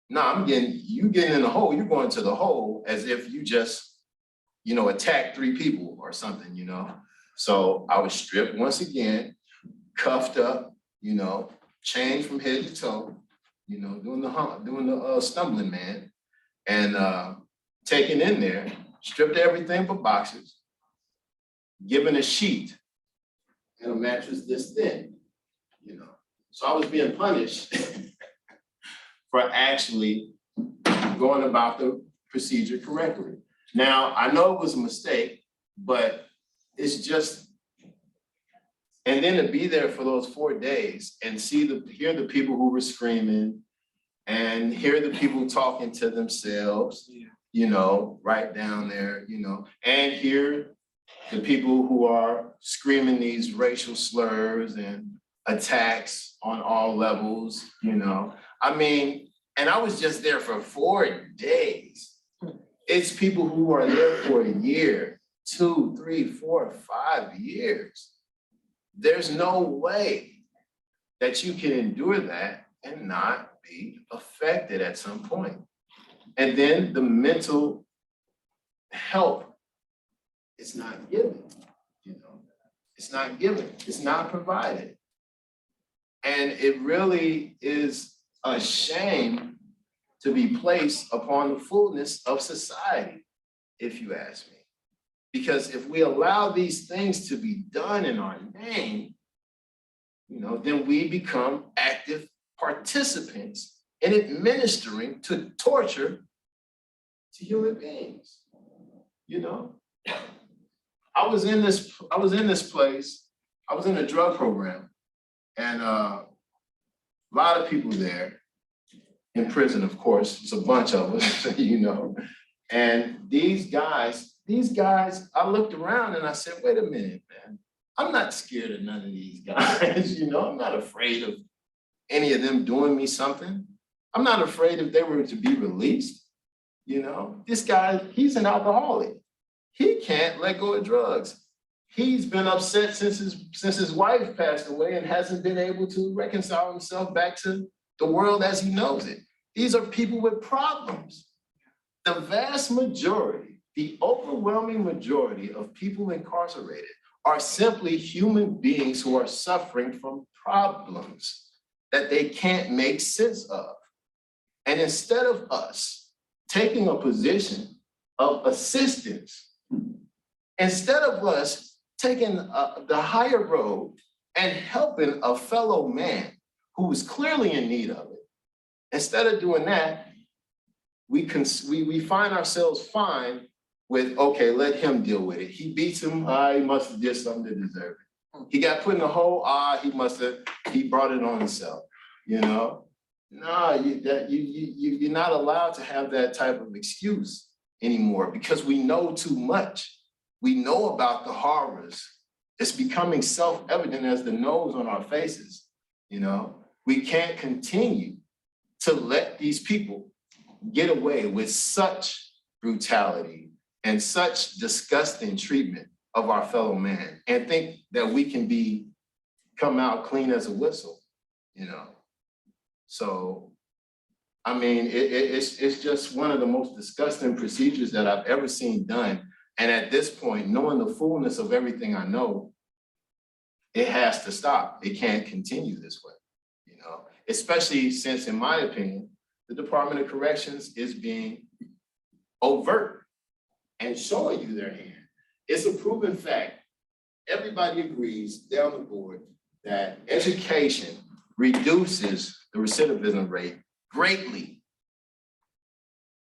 No, you getting in the hole, you're going to the hole as if you just, attacked 3 people or something, So I was stripped once again, cuffed up, chained from head to toe, doing the stumbling man, and taken in there, stripped everything but boxes, given a sheet and a mattress this thin, So I was being punished for actually going about the procedure correctly. Now, I know it was a mistake, but it's just, and then to be there for those 4 days and hear the people who were screaming and hear the people talking to themselves, right down there, and hear the people who are screaming these racial slurs and attacks on all levels, and I was just there for 4 days. It's people who are there for a year, 2, 3, 4, 5 years. There's no way that you can endure that and not be affected at some point. And then the mental help is not given, It's not given, it's not provided. And it really is a shame to be placed upon the fullness of society, if you ask me. Because if we allow these things to be done in our name, then we become active participants in administering to torture to human beings. I was in this place, I was in a drug program, and a lot of people there in prison, of course, it's a bunch of us, and these guys, I looked around and I said, wait a minute, man, I'm not scared of none of these guys, I'm not afraid of any of them doing me something. I'm not afraid if they were to be released. You know, this guy, he's an alcoholic. He can't let go of drugs. He's been upset since his wife passed away and hasn't been able to reconcile himself back to the world as he knows it. These are people with problems. The vast majority, the overwhelming majority of people incarcerated are simply human beings who are suffering from problems that they can't make sense of. And instead of us taking a position of assistance, instead of us taking the higher road and helping a fellow man who is clearly in need of it, instead of doing that, we find ourselves fine with, okay, let him deal with it. He beats him, he must have did something to deserve it. He got put in a hole, he brought it on himself, you know? No, you're not allowed to have that type of excuse anymore because we know too much. We know about the horrors. It's becoming self-evident as the nose on our faces, you know? We can't continue to let these people get away with such brutality and such disgusting treatment of our fellow man and think that we can come out clean as a whistle, you know? So, I mean, it's just one of the most disgusting procedures that I've ever seen done. And at this point, knowing the fullness of everything I know, it has to stop. It can't continue this way, you know, especially since, in my opinion, the Department of Corrections is being overt and showing you their hand. It's a proven fact. Everybody agrees down the board that education reduces the recidivism rate greatly.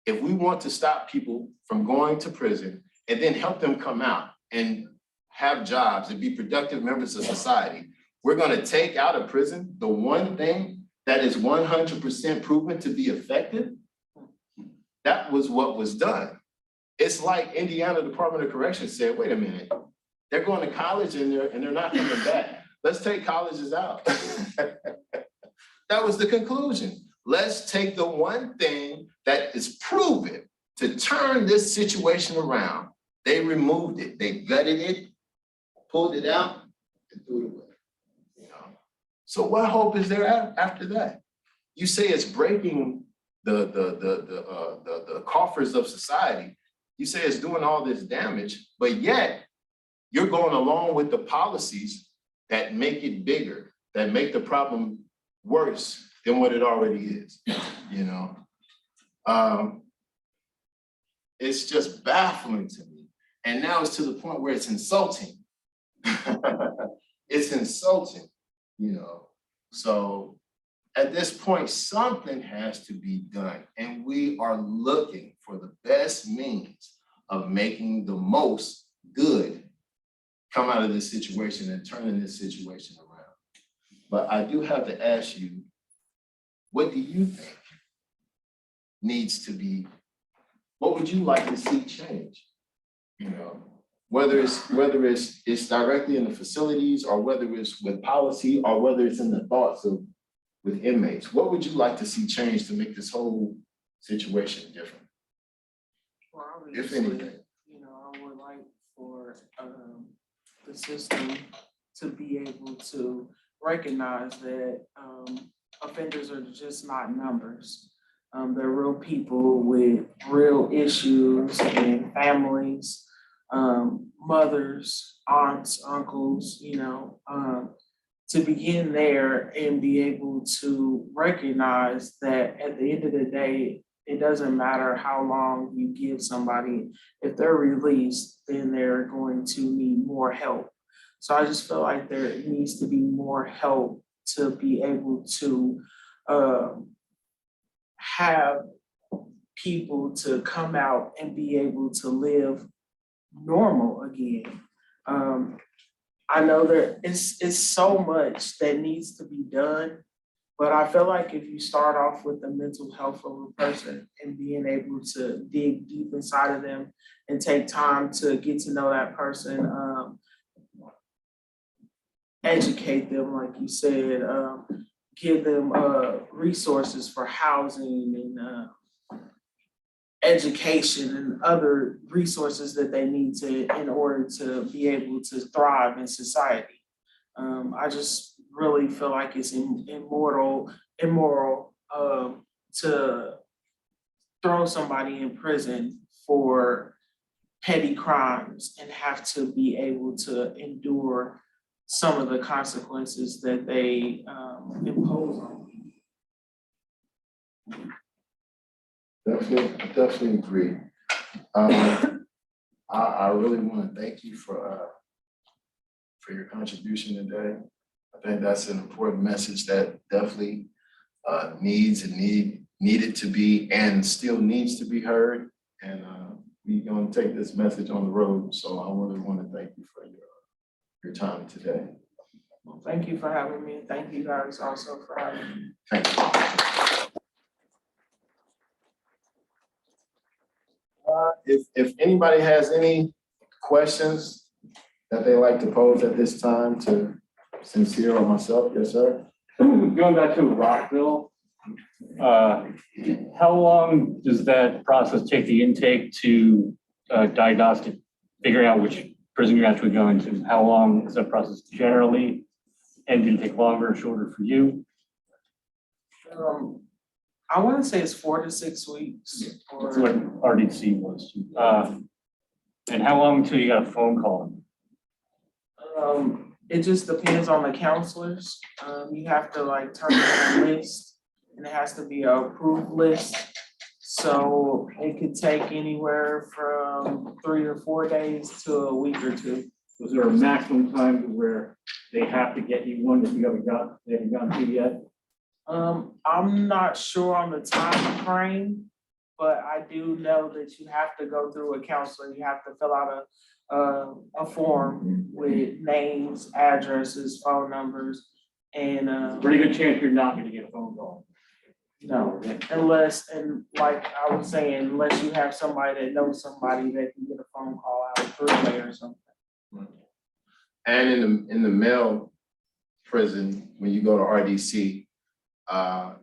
If we want to stop people from going to prison and then help them come out and have jobs and be productive members of society, we're going to take out of prison the one thing that is 100% proven to be effective. That was what was done. It's like Indiana Department of Corrections said, wait a minute, they're going to college and they're not coming back. Let's take colleges out. That was the conclusion. Let's take the one thing that is proven to turn this situation around. They removed it. They gutted it, pulled it out, and threw it away. You know? So what hope is there after that? You say it's breaking the coffers of society. You say it's doing all this damage, but yet you're going along with the policies that make it bigger, that make the problem worse than what it already is, you know? It's just baffling to me. And now it's to the point where it's insulting. It's insulting, you know? So at this point, something has to be done. And we are looking for the best means of making the most good come out of this situation and turning this situation around. But I do have to ask you, what do you think needs to be, what would you like to see change? You know, whether it's directly in the facilities or whether it's with policy or whether it's in the thoughts of with inmates, what would you like to see change to make this whole situation different? Well, if anything? You know, I would like for the system to be able to recognize that offenders are just not numbers. They're real people with real issues and families, mothers, aunts, uncles, you know, to begin there and be able to recognize that at the end of the day, it doesn't matter how long you give somebody, if they're released, then they're going to need more help. So I just feel like there needs to be more help to be able to have people to come out and be able to live normal again. I know there is so much that needs to be done, but I feel like if you start off with the mental health of a person and being able to dig deep inside of them and take time to get to know that person, educate them, like you said, give them resources for housing and education and other resources that they need in order to be able to thrive in society. I just really feel like it's immoral to throw somebody in prison for petty crimes and have to be able to endure some of the consequences that they impose on them. Definitely agree. I really want to thank you for your contribution today. I think that's an important message that definitely needed to be and still needs to be heard. And we're going to take this message on the road. So I really want to thank you for your time today. Well, thank you for having me. Thank you guys also for having me. Thank you. If anybody has any questions that they like to pose at this time to Sincere or myself, yes, sir. Going back to Rockville, how long does that process take, the intake to diagnostic, figuring out which prison you're actually going to? How long is that process generally? And did it take longer or shorter for you? I want to say it's 4 to 6 weeks. That's what RDC was. And how long until you got a phone call? It just depends on the counselors. You have to like turn in a list and it has to be an approved list. So it could take anywhere from 3 or 4 days to a week or 2. Was there a maximum time where they have to get you one that you haven't gotten to yet? I'm not sure on the time frame, but I do know that you have to go through a counselor. You have to fill out a form with names, addresses, phone numbers, and Pretty good chance you're not going to get a phone call. no, unless, and like I was saying, unless you have somebody that knows somebody that can get a phone call out of Thursday or something. And in the male prison, when you go to RDC,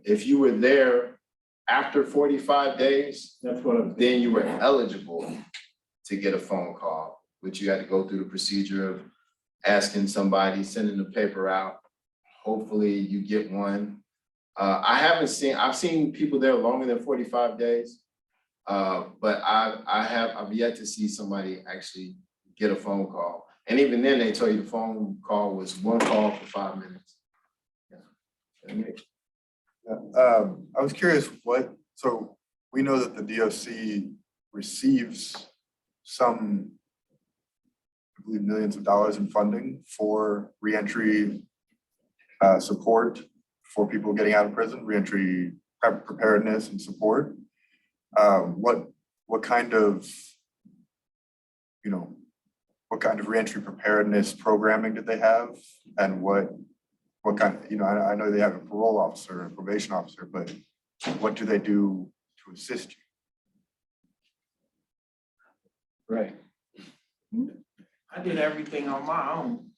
if you were there after 45 days, That's what I'm then you were eligible to get a phone call, which you had to go through the procedure of asking somebody, sending the paper out. Hopefully you get one. I've seen people there longer than 45 days, but I've yet to see somebody actually get a phone call. And even then they tell you the phone call was 1 call for 5 minutes. I was curious so we know that the DOC receives some, I believe, millions of dollars in funding for reentry support for people getting out of prison, reentry preparedness and support. What kind of reentry preparedness programming did they have, and what kind of, I know they have a parole officer and a probation officer, but what do they do to assist you? right. I did everything on my own.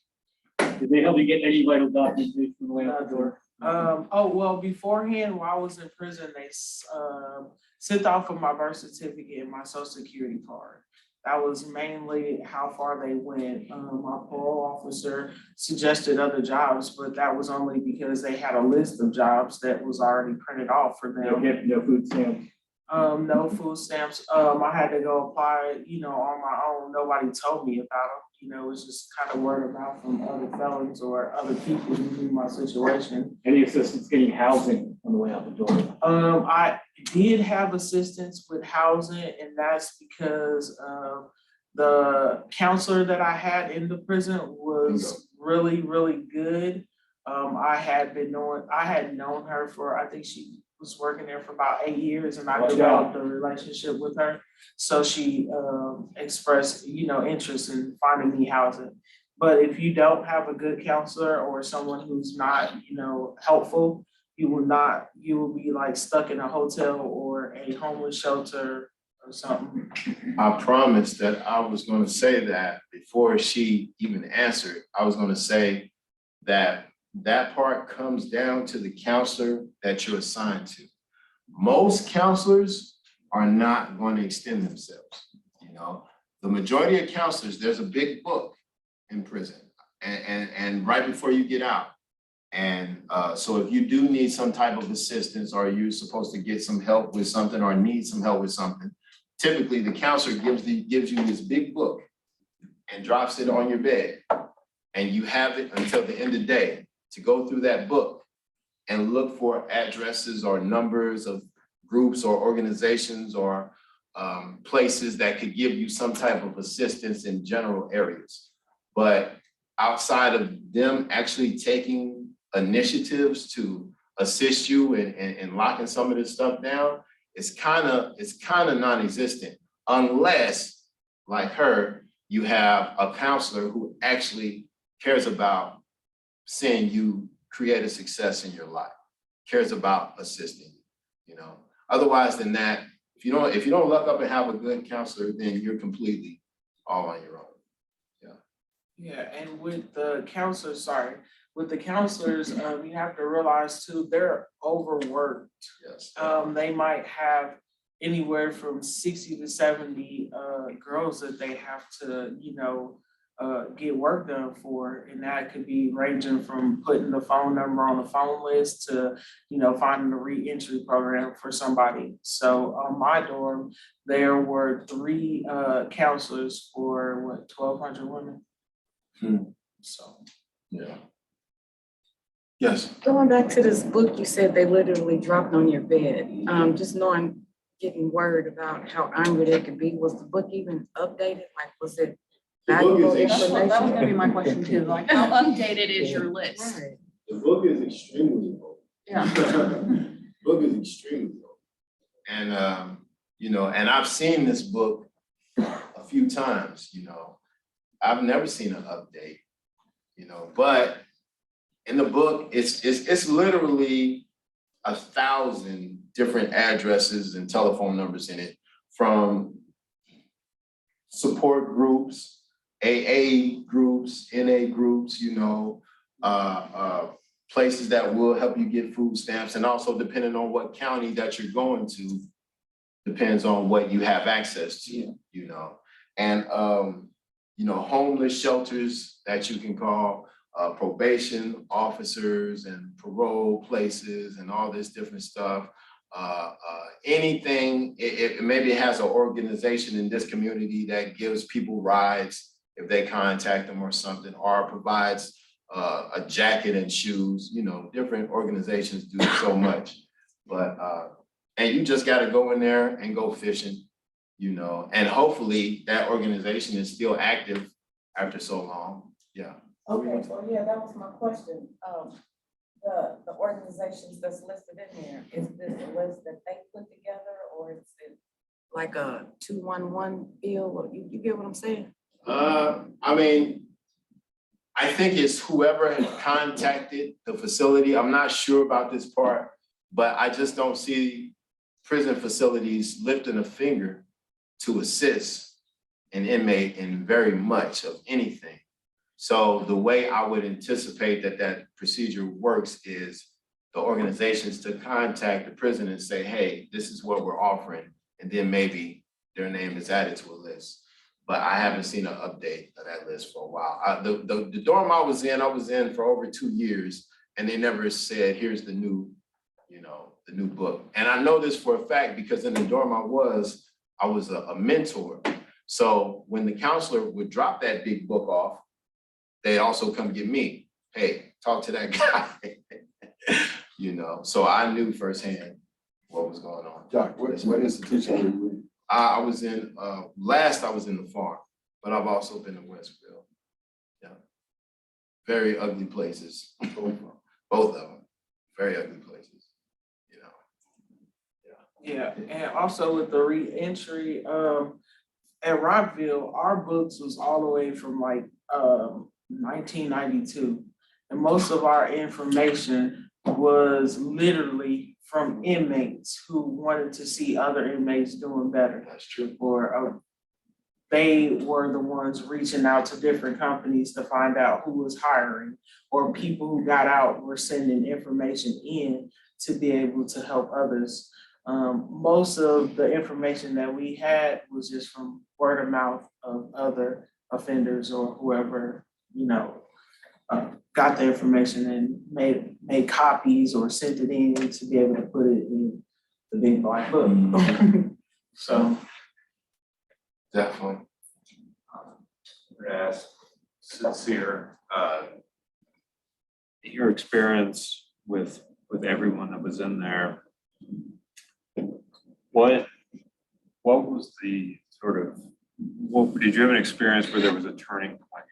Did they help you get any vital documentation from the way out the door? Well, beforehand, while I was in prison, they sent off for my birth certificate and my social security card. That was mainly how far they went. My parole officer suggested other jobs, but that was only because they had a list of jobs that was already printed off for them. No food stamps. No food stamps. I had to go apply, on my own. Nobody told me about them. It was just kind of word of mouth from other felons or other people who knew my situation. Any assistance getting housing on the way out the door? I did have assistance with housing, and that's because the counselor that I had in the prison was really, really good. I had known her for, I think she was working there for about 8 years, and I developed a relationship with her. So she expressed, interest in finding me housing. But if you don't have a good counselor or someone who's not, helpful, you will be like stuck in a hotel or a homeless shelter or something. I promised that I was going to say that before she even answered. I was going to say that that part comes down to the counselor that you're assigned to. Most counselors are not going to extend themselves, you know. The majority of counselors, there's a big book in prison and right before you get out. And so if you do need some type of assistance or you're supposed to get some help with something or need some help with something, typically the counselor gives you this big book and drops it on your bed. And you have it until the end of the day to go through that book and look for addresses or numbers of groups or organizations or places that could give you some type of assistance in general areas. But outside of them actually taking initiatives to assist you in locking some of this stuff down, it's kind of non-existent unless, like her, you have a counselor who actually cares about seeing you create a success in your life, cares about assisting you, you know. Otherwise than that, if you don't luck up and have a good counselor, then you're completely all on your own. Yeah, and with the counselors, you have to realize too, they're overworked. Yes. They might have anywhere from 60 to 70 girls that they have to, get work done for. And that could be ranging from putting the phone number on the phone list to, finding a re-entry program for somebody. So on my dorm, there were 3 counselors for 1,200 women. So. Yeah. Yes. Going back to this book, you said they literally dropped on your bed. Just knowing, getting word about how angry they could be. Was the book even updated? Like, was it The book valuable is That was information? gonna be my question too, like how updated is your list? Right. The book is extremely old. Yeah. Book is extremely old. And, and I've seen this book a few times, I've never seen an update, but in the book, it's literally 1,000 different addresses and telephone numbers in it, from support groups, AA groups, NA groups, places that will help you get food stamps, and also depending on what county that you're going to, depends on what you have access to, and homeless shelters that you can call, probation officers and parole places and all this different stuff. Anything, maybe has an organization in this community that gives people rides if they contact them or something, or provides a jacket and shoes, different organizations do so much. But, and you just gotta go in there and go fishing, and hopefully that organization is still active after so long, yeah. Okay, well, yeah, that was my question. The organizations that's listed in there, is this a list that they put together, or is it like a 211 deal? Or you get what I'm saying? I think it's whoever had contacted the facility. I'm not sure about this part, but I just don't see prison facilities lifting a finger to assist an inmate in very much of anything. So the way I would anticipate that procedure works is the organizations to contact the prison and say, hey, this is what we're offering. And then maybe their name is added to a list. But I haven't seen an update of that list for a while. The dorm I was in for over 2 years, and they never said, here's the new, the new book. And I know this for a fact because in the dorm I was a mentor. So when the counselor would drop that big book off, they also come get me. Hey, talk to that guy. So I knew firsthand what was going on. Jack, what institution were you in? I was in, last I was in the farm, but I've also been in Westville. Yeah. Very ugly places, both of them, very ugly places, Yeah, and also with the re-entry, at Rockville, our books was all the way from 1992. And most of our information was literally from inmates who wanted to see other inmates doing better. That's true. Or they were the ones reaching out to different companies to find out who was hiring, or people who got out were sending information in to be able to help others. Most of the information that we had was just from word of mouth of other offenders or whoever, got the information and made copies or sent it in to be able to put it in the big black book. So. Definitely. Ask Sincere, your experience with everyone that was in there, what was the sort of, did you have an experience where there was a turning point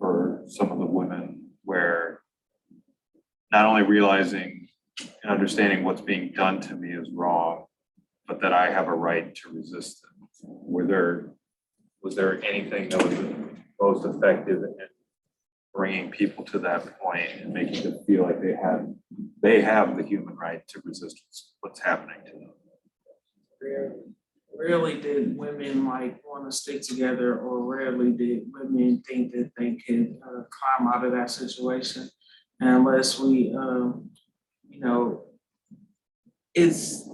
for some of the women where not only realizing and understanding what's being done to me is wrong, but that I have a right to resist it? Was there anything that was most effective in bringing people to that point and making them feel like they have the human right to resist what's happening to them? Rarely did women want to stick together, or rarely did women think that they could climb out of that situation unless we, it's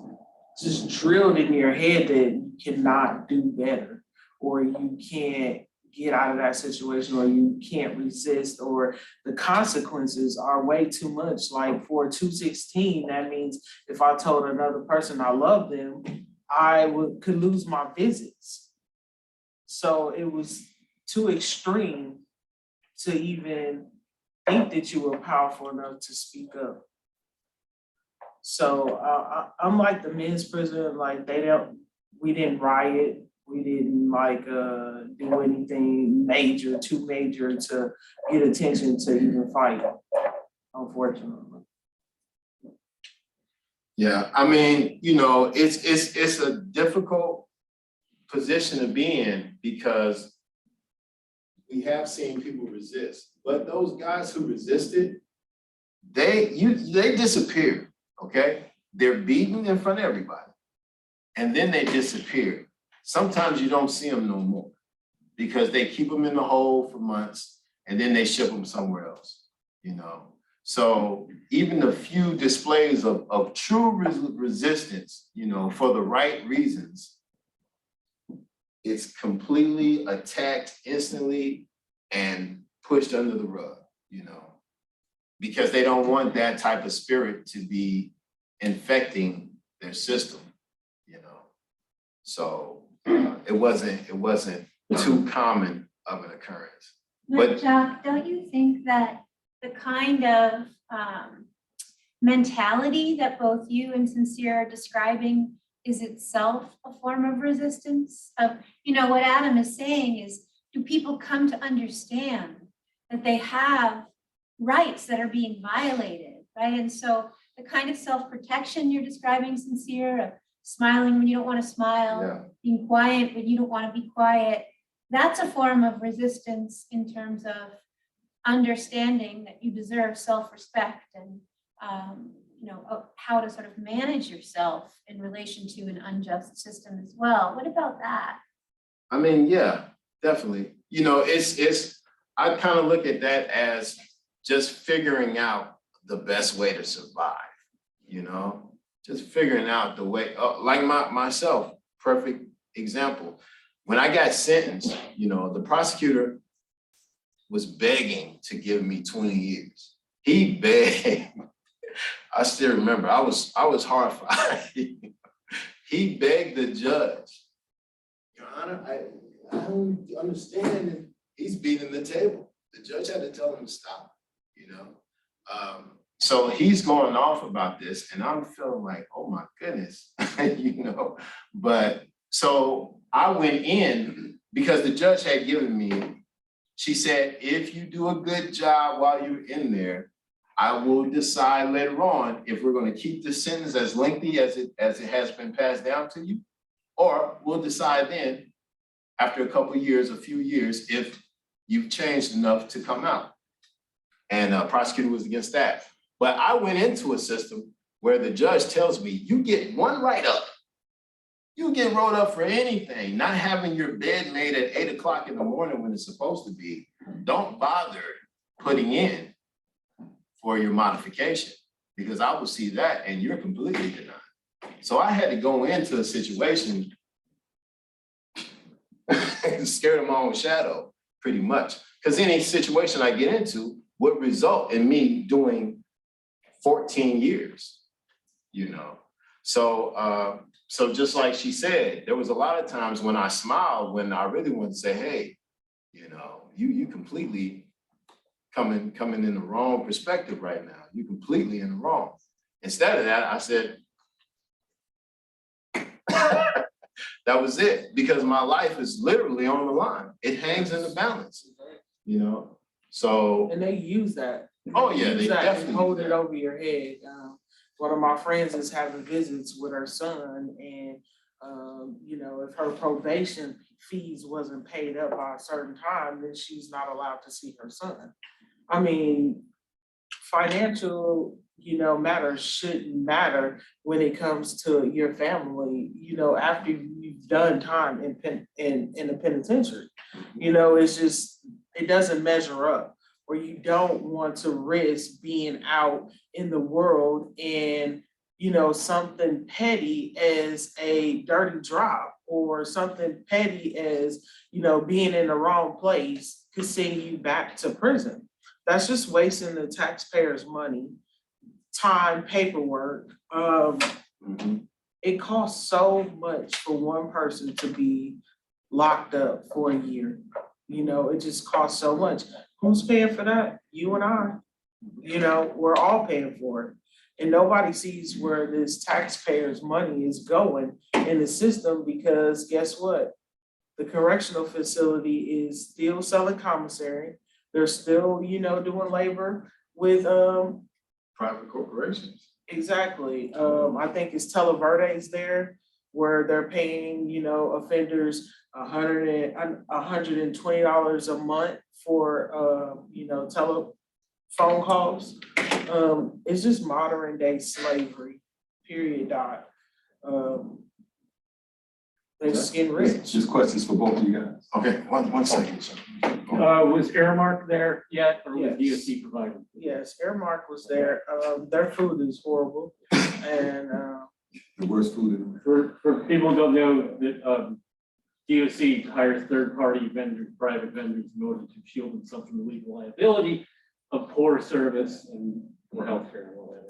just drilled in your head that you cannot do better, or you can't get out of that situation, or you can't resist, or the consequences are way too much. Like for 216, that means if I told another person I love them, I could lose my visits. So it was too extreme to even think that you were powerful enough to speak up. So I'm like the men's prison, we didn't riot. We didn't do anything too major to get attention to even fight, unfortunately. Yeah, I mean, it's a difficult position to be in because we have seen people resist, but those guys who resisted, they disappeared, okay? They're beaten in front of everybody, and then they disappear. Sometimes you don't see them no more because they keep them in the hole for months and then they ship them somewhere else, So even the few displays of true resistance, for the right reasons, it's completely attacked instantly and pushed under the rug, because they don't want that type of spirit to be infecting their system, So it wasn't too common of an occurrence. But Jack, don't you think that the kind of mentality that both you and Sincere are describing is itself a form of resistance? What Adam is saying is, do people come to understand that they have rights that are being violated, right? And so the kind of self-protection you're describing, Sincere, of smiling when you don't want to smile, being quiet when you don't want to be quiet, that's a form of resistance in terms of understanding that you deserve self-respect and how to sort of manage yourself in relation to an unjust system as well. What about that? I mean, yeah, definitely. I kind of look at that as just figuring out the best way to survive, just figuring out the way, like myself, perfect example. When I got sentenced, the prosecutor was begging to give me 20 years. He begged. I still remember, I was horrified. He begged the judge, Your Honor, I don't understand. And he's beating the table. The judge had to tell him to stop, So he's going off about this, and I'm feeling like, oh my goodness, But so I went in because the judge had given me, she said, if you do a good job while you're in there, I will decide later on if we're going to keep the sentence as lengthy as it has been passed down to you, or we'll decide then, after a few years, if you've changed enough to come out. And prosecutor was against that. But I went into a system where the judge tells me, you get one write-up. You get rolled up for anything, not having your bed made at 8 o'clock in the morning when it's supposed to be. Don't bother putting in for your modification, because I will see that and you're completely denied. So I had to go into a situation scared of my own shadow, pretty much. Because any situation I get into would result in me doing 14 years, you know? So, so just like she said, there was a lot of times when I smiled, when I really wanted to say, hey, you know, you completely coming in the wrong perspective right now. You completely in the wrong. Instead of that, I said, that was it, because my life is literally on the line. It hangs in the balance, you know? So, And they use that. oh yeah, Use they that and definitely hold do it that. over your head. One of my friends is having visits with her son, and you know, if her probation fees wasn't paid up by a certain time, then she's not allowed to see her son. I mean, financial, you know, matters shouldn't matter when it comes to your family, you know, after you've done time in the penitentiary. You know, it's just, it doesn't measure up, or you don't want to risk being out in the world and, you know, something petty as a dirty drop, or something petty as, you know, being in the wrong place could send you back to prison. That's just wasting the taxpayers' money, time, paperwork. It costs so much for one person to be locked up for a year. You know, it just costs so much. Who's paying for that? You and I. You know, we're all paying for it. And nobody sees where this taxpayers' money is going in the system, because guess what? The correctional facility is still selling commissary. They're still, you know, doing labor with Private corporations. exactly. I think it's Televerde's there, where they're paying, you know, offenders $120 a month for you know, telephone calls. It's just modern day slavery, period, dot. They're just getting rich. Just questions for both of you guys. Okay, one second. Sean. Was Airmark there yet, or was Yes. DOC provided? Yes, Airmark was there. Their food is horrible, and The worst food in For people who don't know, that DOC hires third-party vendors, private vendors, in order to shield themselves from the legal liability of poor service and poor healthcare and all that.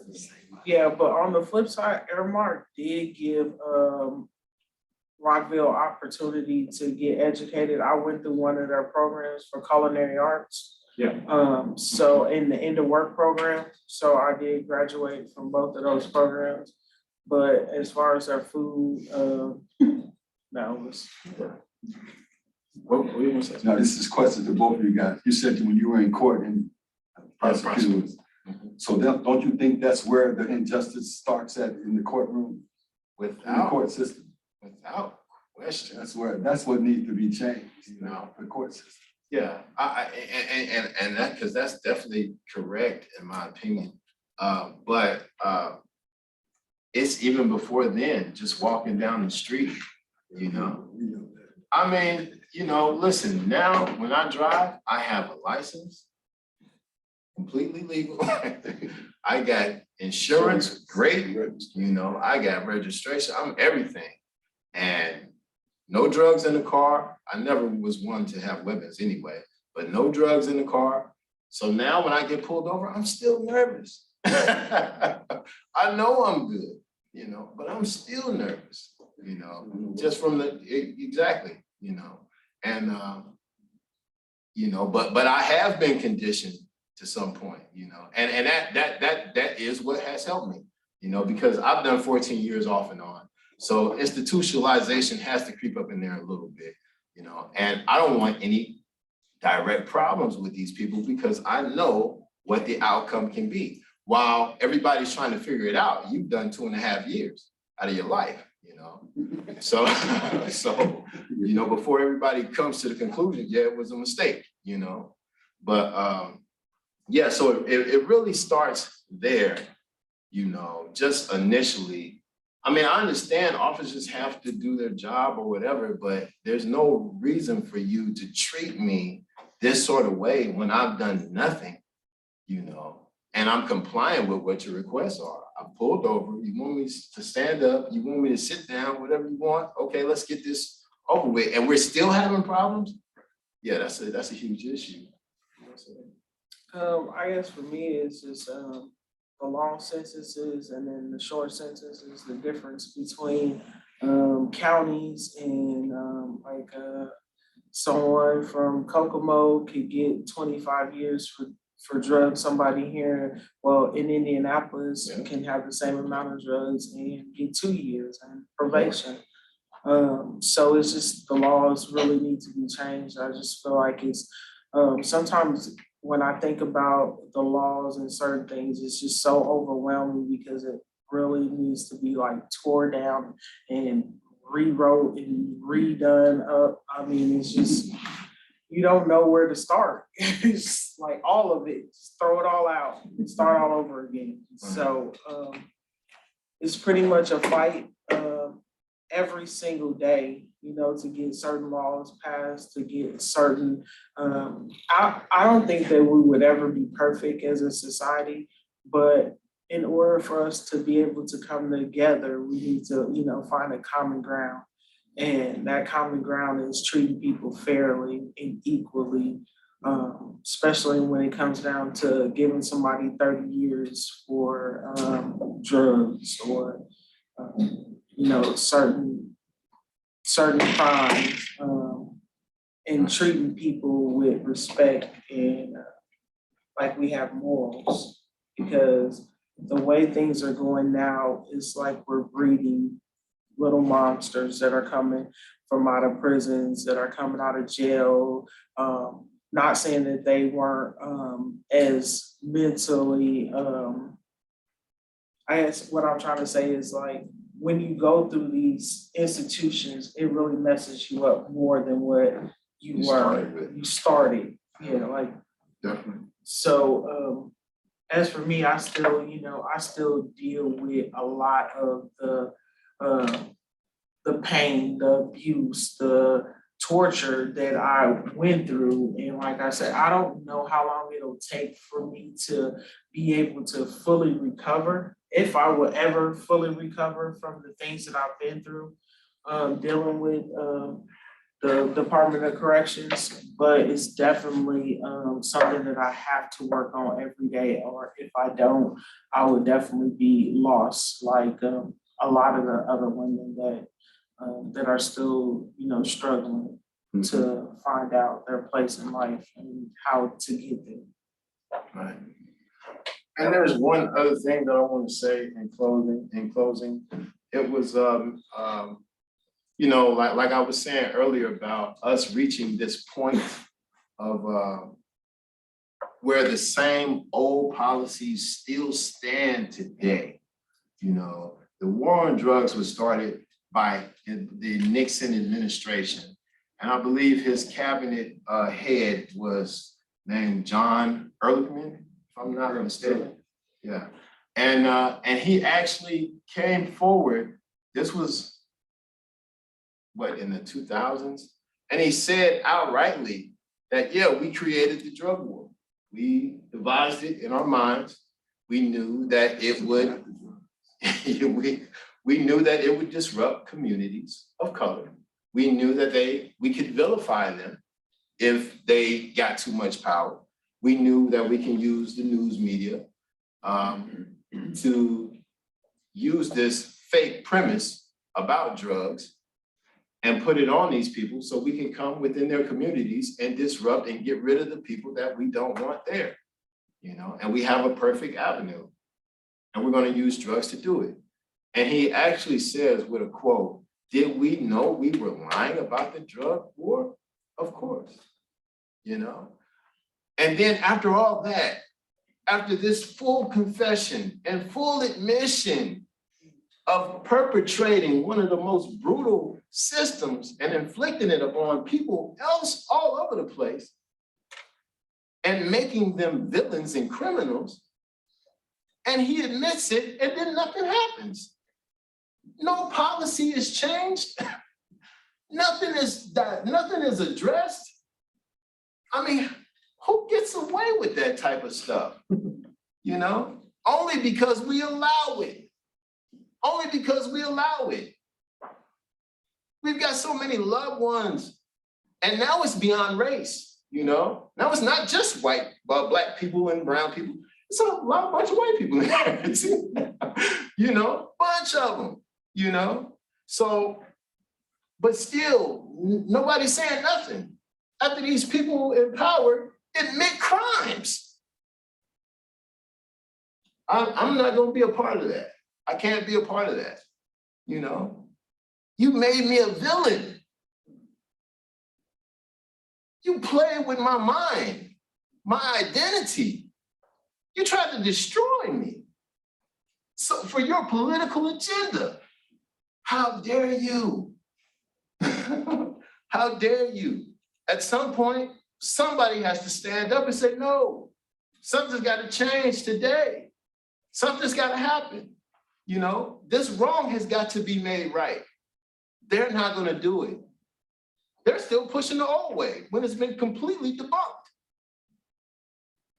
yeah. But on the flip side, Airmark did give Rockville opportunity to get educated. I went through one of their programs for culinary arts. Yeah. So in the end of work program, so I did graduate from both of those programs. But as far as our food, no, it's. Now, this is question to both of you guys. You said when you were in court and prosecutors. So don't you think that's where the injustice starts at, in the courtroom, in the court system? Without question. That's what needs to be changed, you know, No. the court system. Yeah, and that, because that's definitely correct in my opinion. But it's even before then, just walking down the street, you know. I mean, you know, listen, now when I drive, I have a license, completely legal. I got insurance, great, you know, I got registration, I'm everything. And no drugs in the car. I never was one to have weapons anyway, but no drugs in the car. So now when I get pulled over, I'm still nervous. I know I'm good, you know, but I'm still nervous, you know, just from exactly, you know, and, you know, but I have been conditioned to some point, you know, and that is what has helped me, you know, because I've done 14 years off and on. So institutionalization has to creep up in there a little bit, you know, and I don't want any direct problems with these people, because I know what the outcome can be. While everybody's trying to figure it out, you've done 2.5 years out of your life, you know. So, you know, before everybody comes to the conclusion, yeah, it was a mistake, you know. But yeah, so it really starts there, you know, just initially. I mean, I understand officers have to do their job or whatever, but there's no reason for you to treat me this sort of way when I've done nothing, you know, and I'm complying with what your requests are. I pulled over, you want me to stand up, you want me to sit down, whatever you want. Okay, let's get this over with. And we're still having problems? Yeah, that's a huge issue. I guess for me, it's just, the long sentences and then the short sentences, the difference between, counties and, someone from Kokomo could get 25 years for drugs. Somebody here, well, in Indianapolis, Yeah. can have the same amount of drugs and get 2 years and probation. So it's just, the laws really need to be changed. I just feel like it's, sometimes when I think about the laws and certain things, it's just so overwhelming because it really needs to be like tore down and rewrote and redone up. I mean, it's just, you don't know where to start. It's just like all of it, just throw it all out and start all over again. So it's pretty much a fight every single day, you know, to get certain laws passed, to get certain, I don't think that we would ever be perfect as a society, but in order for us to be able to come together, we need to, you know, find a common ground. And that common ground is treating people fairly and equally, especially when it comes down to giving somebody 30 years for drugs or, you know, certain crimes, and treating people with respect and like we have morals. Because the way things are going now, it's like we're breeding little monsters that are coming from out of prisons, that are coming out of jail. Not saying that they weren't as mentally, I guess what I'm trying to say is like, when you go through these institutions, it really messes you up more than what you started. Yeah, like, Definitely. so as for me, I still, you know, I still deal with a lot of the pain, the abuse, the torture that I went through. And like I said, I don't know how long it'll take for me to be able to fully recover, if I will ever fully recover from the things that I've been through, dealing with the Department of Corrections, but it's definitely something that I have to work on every day, or if I don't, I would definitely be lost, like a lot of the other women that are still, you know, struggling to find out their place in life and how to get there. Right. And there's one other thing that I want to say in closing. It was, you know, like I was saying earlier about us reaching this point of where the same old policies still stand today. You know, the war on drugs was started by the Nixon administration. And I believe his cabinet head was named John Ehrlichman, if I'm not mistaken. Yeah. And he actually came forward. This was what, in the 2000s? And he said outrightly that, yeah, we created the drug war. We devised it in our minds. We knew that it would, we knew that it would disrupt communities of color. We knew that we could vilify them if they got too much power. We knew that we can use the news media to use this fake premise about drugs and put it on these people so we can come within their communities and disrupt and get rid of the people that we don't want there, you know, and we have a perfect avenue and we're going to use drugs to do it. And he actually says with a quote, did we know we were lying about the drug war? Of course, you know. And then after all that, after this full confession and full admission of perpetrating one of the most brutal systems and inflicting it upon people else all over the place and making them villains and criminals, and he admits it and then nothing happens. No policy is changed. Nothing is addressed. I mean, who gets away with that type of stuff? You know, only because we allow it. Only because we allow it. We've got so many loved ones, and now it's beyond race, you know? Now it's not just white, black people and brown people. It's a bunch of white people in there, too. You know, bunch of them, you know? So, but still, nobody's saying nothing. After these people in power admit crimes. I'm not gonna be a part of that. I can't be a part of that, you know? You made me a villain. You played with my mind, my identity. You tried to destroy me. So for your political agenda, how dare you? How dare you? At some point, somebody has to stand up and say, no, something's got to change today. Something's got to happen. You know, this wrong has got to be made right. They're not going to do it. They're still pushing the old way when it's been completely debunked.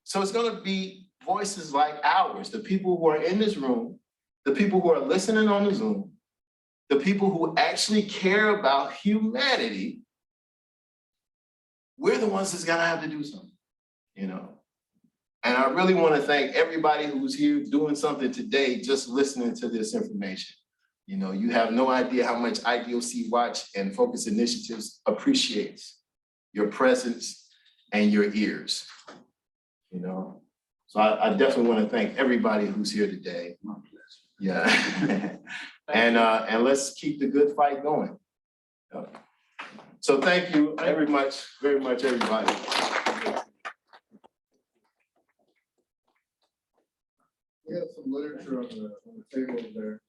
So it's going to be voices like ours, the people who are in this room, the people who are listening on the Zoom, the people who actually care about humanity. We're the ones that's gonna have to do something, you know? And I really want to thank everybody who's here doing something today, just listening to this information. You know, you have no idea how much IDOC Watch and Focus Initiatives appreciates your presence and your ears, you know? So I definitely want to thank everybody who's here today. Yeah. And let's keep the good fight going. So thank you very much, everybody. We have some literature on the table there.